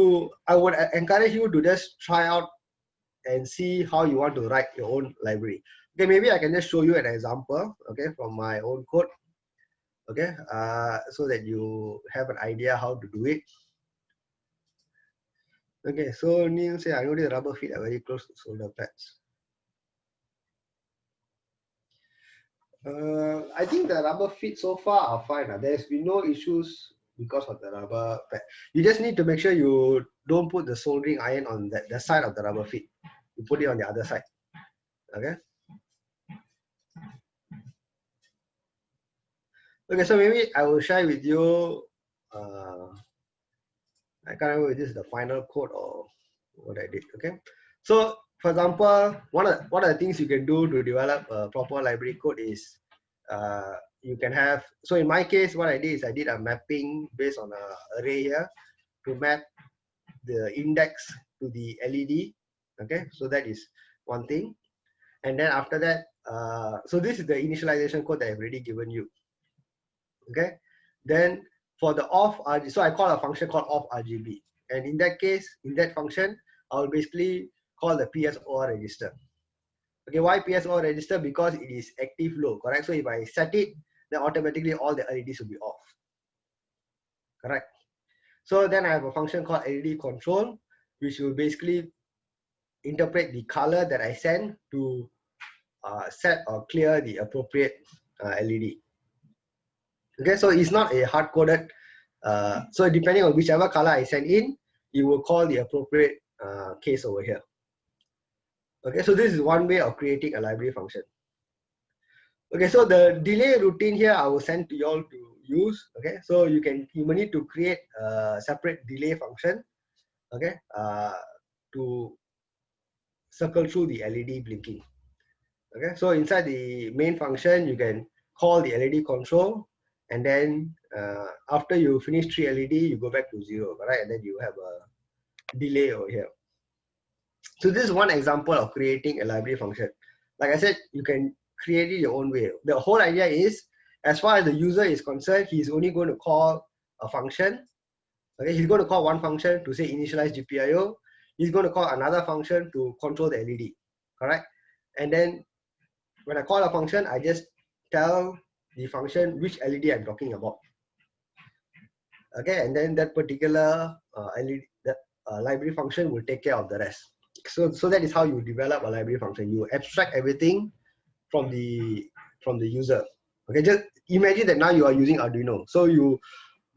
I would encourage you to just try out and see how you want to write your own library. Okay, maybe I can just show you an example, okay, from my own code, okay, so that you have an idea how to do it. Okay, so Neil say, I know the rubber feet are very close to shoulder pads. I think the rubber feet so far are fine. There's been no issues because of the rubber pad. You just need to make sure you don't put the soldering iron on the side of the rubber feet. You put it on the other side. Okay. Okay, so maybe I will share with you. I can't remember if this is the final code or what I did. Okay. So for example, one of the things you can do to develop a proper library code is you can have, so in my case, what I did is I did a mapping based on an array here to map the index to the LED. Okay, so that is one thing. And then after that, so this is the initialization code that I've already given you. Okay, then for the off RGB, so I call a function called off RGB. And in that case, in that function, I will basically call the PSOR register. Okay, why PSOR register? Because it is active low, correct? So if I set it, then automatically all the LEDs will be off, correct? So then I have a function called LED control, which will basically interpret the color that I send to set or clear the appropriate LED. Okay, so it's not a hard-coded, so depending on whichever color I send in, it will call the appropriate case over here. Okay, so this is one way of creating a library function. Okay, so the delay routine here I will send to you all to use. Okay, so you will need to create a separate delay function. Okay, to circle through the LED blinking. Okay, so inside the main function you can call the LED control, and then after you finish 3 LED, you go back to 0, right? And then you have a delay over here. So this is one example of creating a library function. Like I said, you can create it your own way. The whole idea is, as far as the user is concerned, he's only going to call a function. Okay, he's going to call one function to say initialize GPIO. He's going to call another function to control the LED, correct? And then when I call a function, I just tell the function which LED I'm talking about. Okay, and then that particular LED, library function will take care of the rest. So that is how you develop a library function. You abstract everything from the user. Okay, just imagine that now you are using Arduino. So you,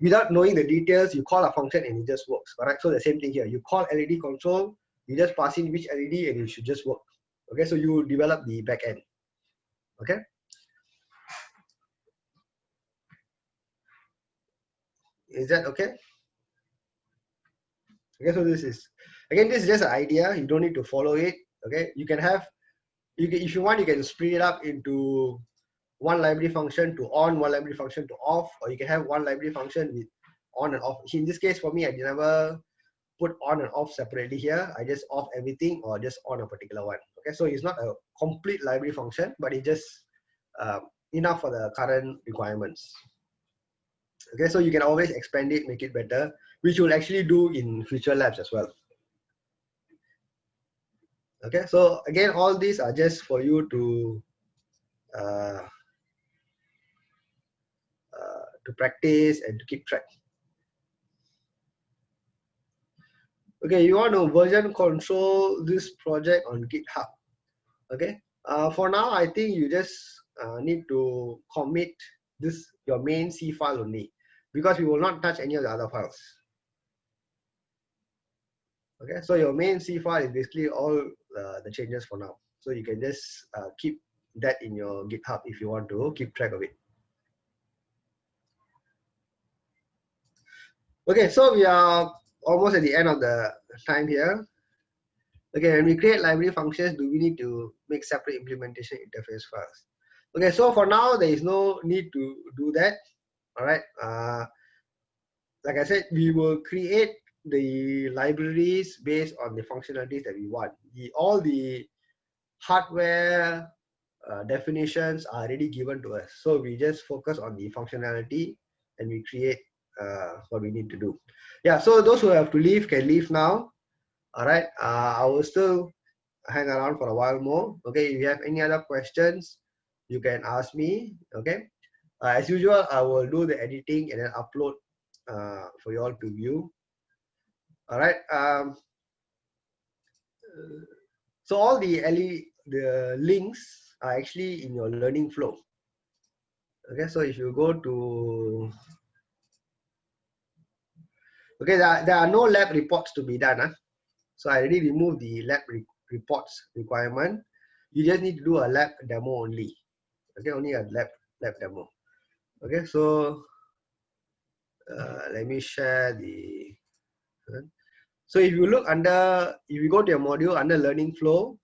without knowing the details, you call a function and it just works, correct? So the same thing here. You call LED control, you just pass in which LED and it should just work. Okay, so you develop the back end. Okay. Is that okay? Okay, so this is, again, this is just an idea. You don't need to follow it. Okay, you can have, if you want, you can split it up into one library function to on, one library function to off, or you can have one library function with on and off. In this case, for me, I never put on and off separately here. I just off everything or just on a particular one. Okay, so it's not a complete library function, but it's just enough for the current requirements. Okay, so you can always expand it, make it better, which you'll actually do in future labs as well. Okay, so again, all these are just for you uh, to practice and to keep track. Okay, you want to version control this project on GitHub. Okay, for now, I think you just need to commit this your main C file only, because we will not touch any of the other files. Okay, so your main C file is basically all the changes for now. So you can just keep that in your GitHub if you want to keep track of it. Okay, so we are almost at the end of the time here. Okay, when we create library functions, do we need to make separate implementation interface files? Okay, so for now, there is no need to do that. All right. Like I said, we will create the libraries based on the functionalities that we want. All the hardware definitions are already given to us. So we just focus on the functionality and we create what we need to do. Yeah, so those who have to leave can leave now. All right, I will still hang around for a while more. Okay, if you have any other questions, you can ask me. Okay, as usual, I will do the editing and then upload for you all to view. All right. So all the links are actually in your learning flow. Okay, so if you go to, okay, there are no lab reports to be done. So I already removed the lab reports requirement. You just need to do a lab demo only. Okay, only a lab demo. Okay, so let me share the. So if you look under, if you go to your module under learning flow,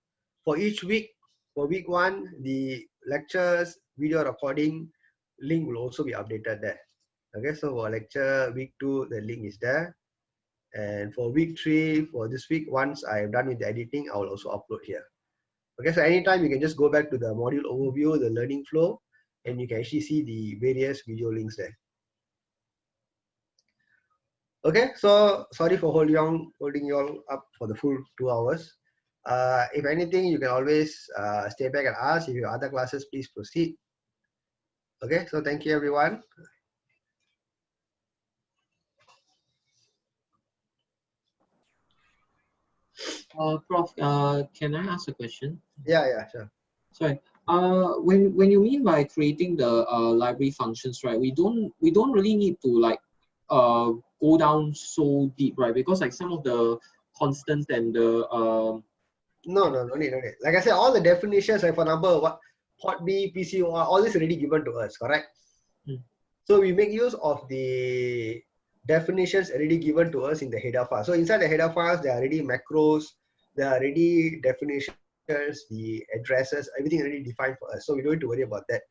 for each week, for week 1, the lectures, video recording link will also be updated there. Okay, so for lecture week 2, the link is there. And for week 3, for this week, once I'm done with the editing, I will also upload here. Okay, so anytime you can just go back to the module overview, the learning flow, and you can actually see the various video links there. Okay, so sorry for holding you all up for the full 2 hours. If anything, you can always stay back and ask. If you have other classes, please proceed. Okay, so thank you, everyone. Prof, can I ask a question? Yeah, sure. Sorry. When you mean by creating the library functions, right? We don't really need to like go down so deep, right? Because like some of the constants and the No need. Like I said, all the definitions, like for example, what port B, PCOR, all this already given to us, correct? So we make use of the definitions already given to us in the header file. So inside the header files, there are already macros, there are already definitions, the addresses, everything already defined for us. So we don't need to worry about that.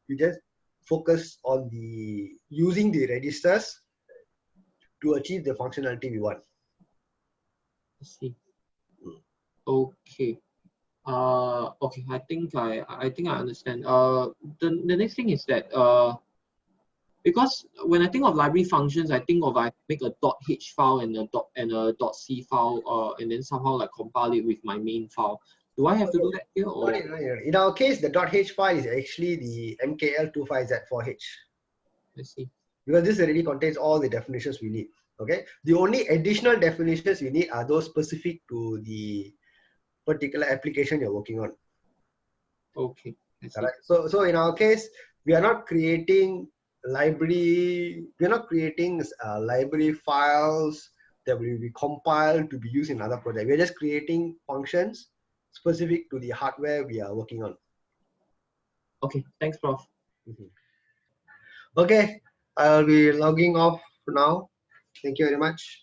We just focus on the using the registers to achieve the functionality we want. Let's see. Okay. Okay. I think I understand. The next thing is that because when I think of library functions, I think of I make a .h file and a .c file, and then somehow like compile it with my main file. Do I have to do that here? Or? In our case, the .h file is actually the MKL25Z4H. I see. Because this already contains all the definitions we need. Okay. The only additional definitions we need are those specific to the particular application you're working on. Okay. I see. All right. So in our case, we are not creating library. We're not creating library files that will be compiled to be used in other projects. We're just creating functions specific to the hardware we are working on. Okay. Thanks, Prof. Okay. I'll be logging off now. Thank you very much.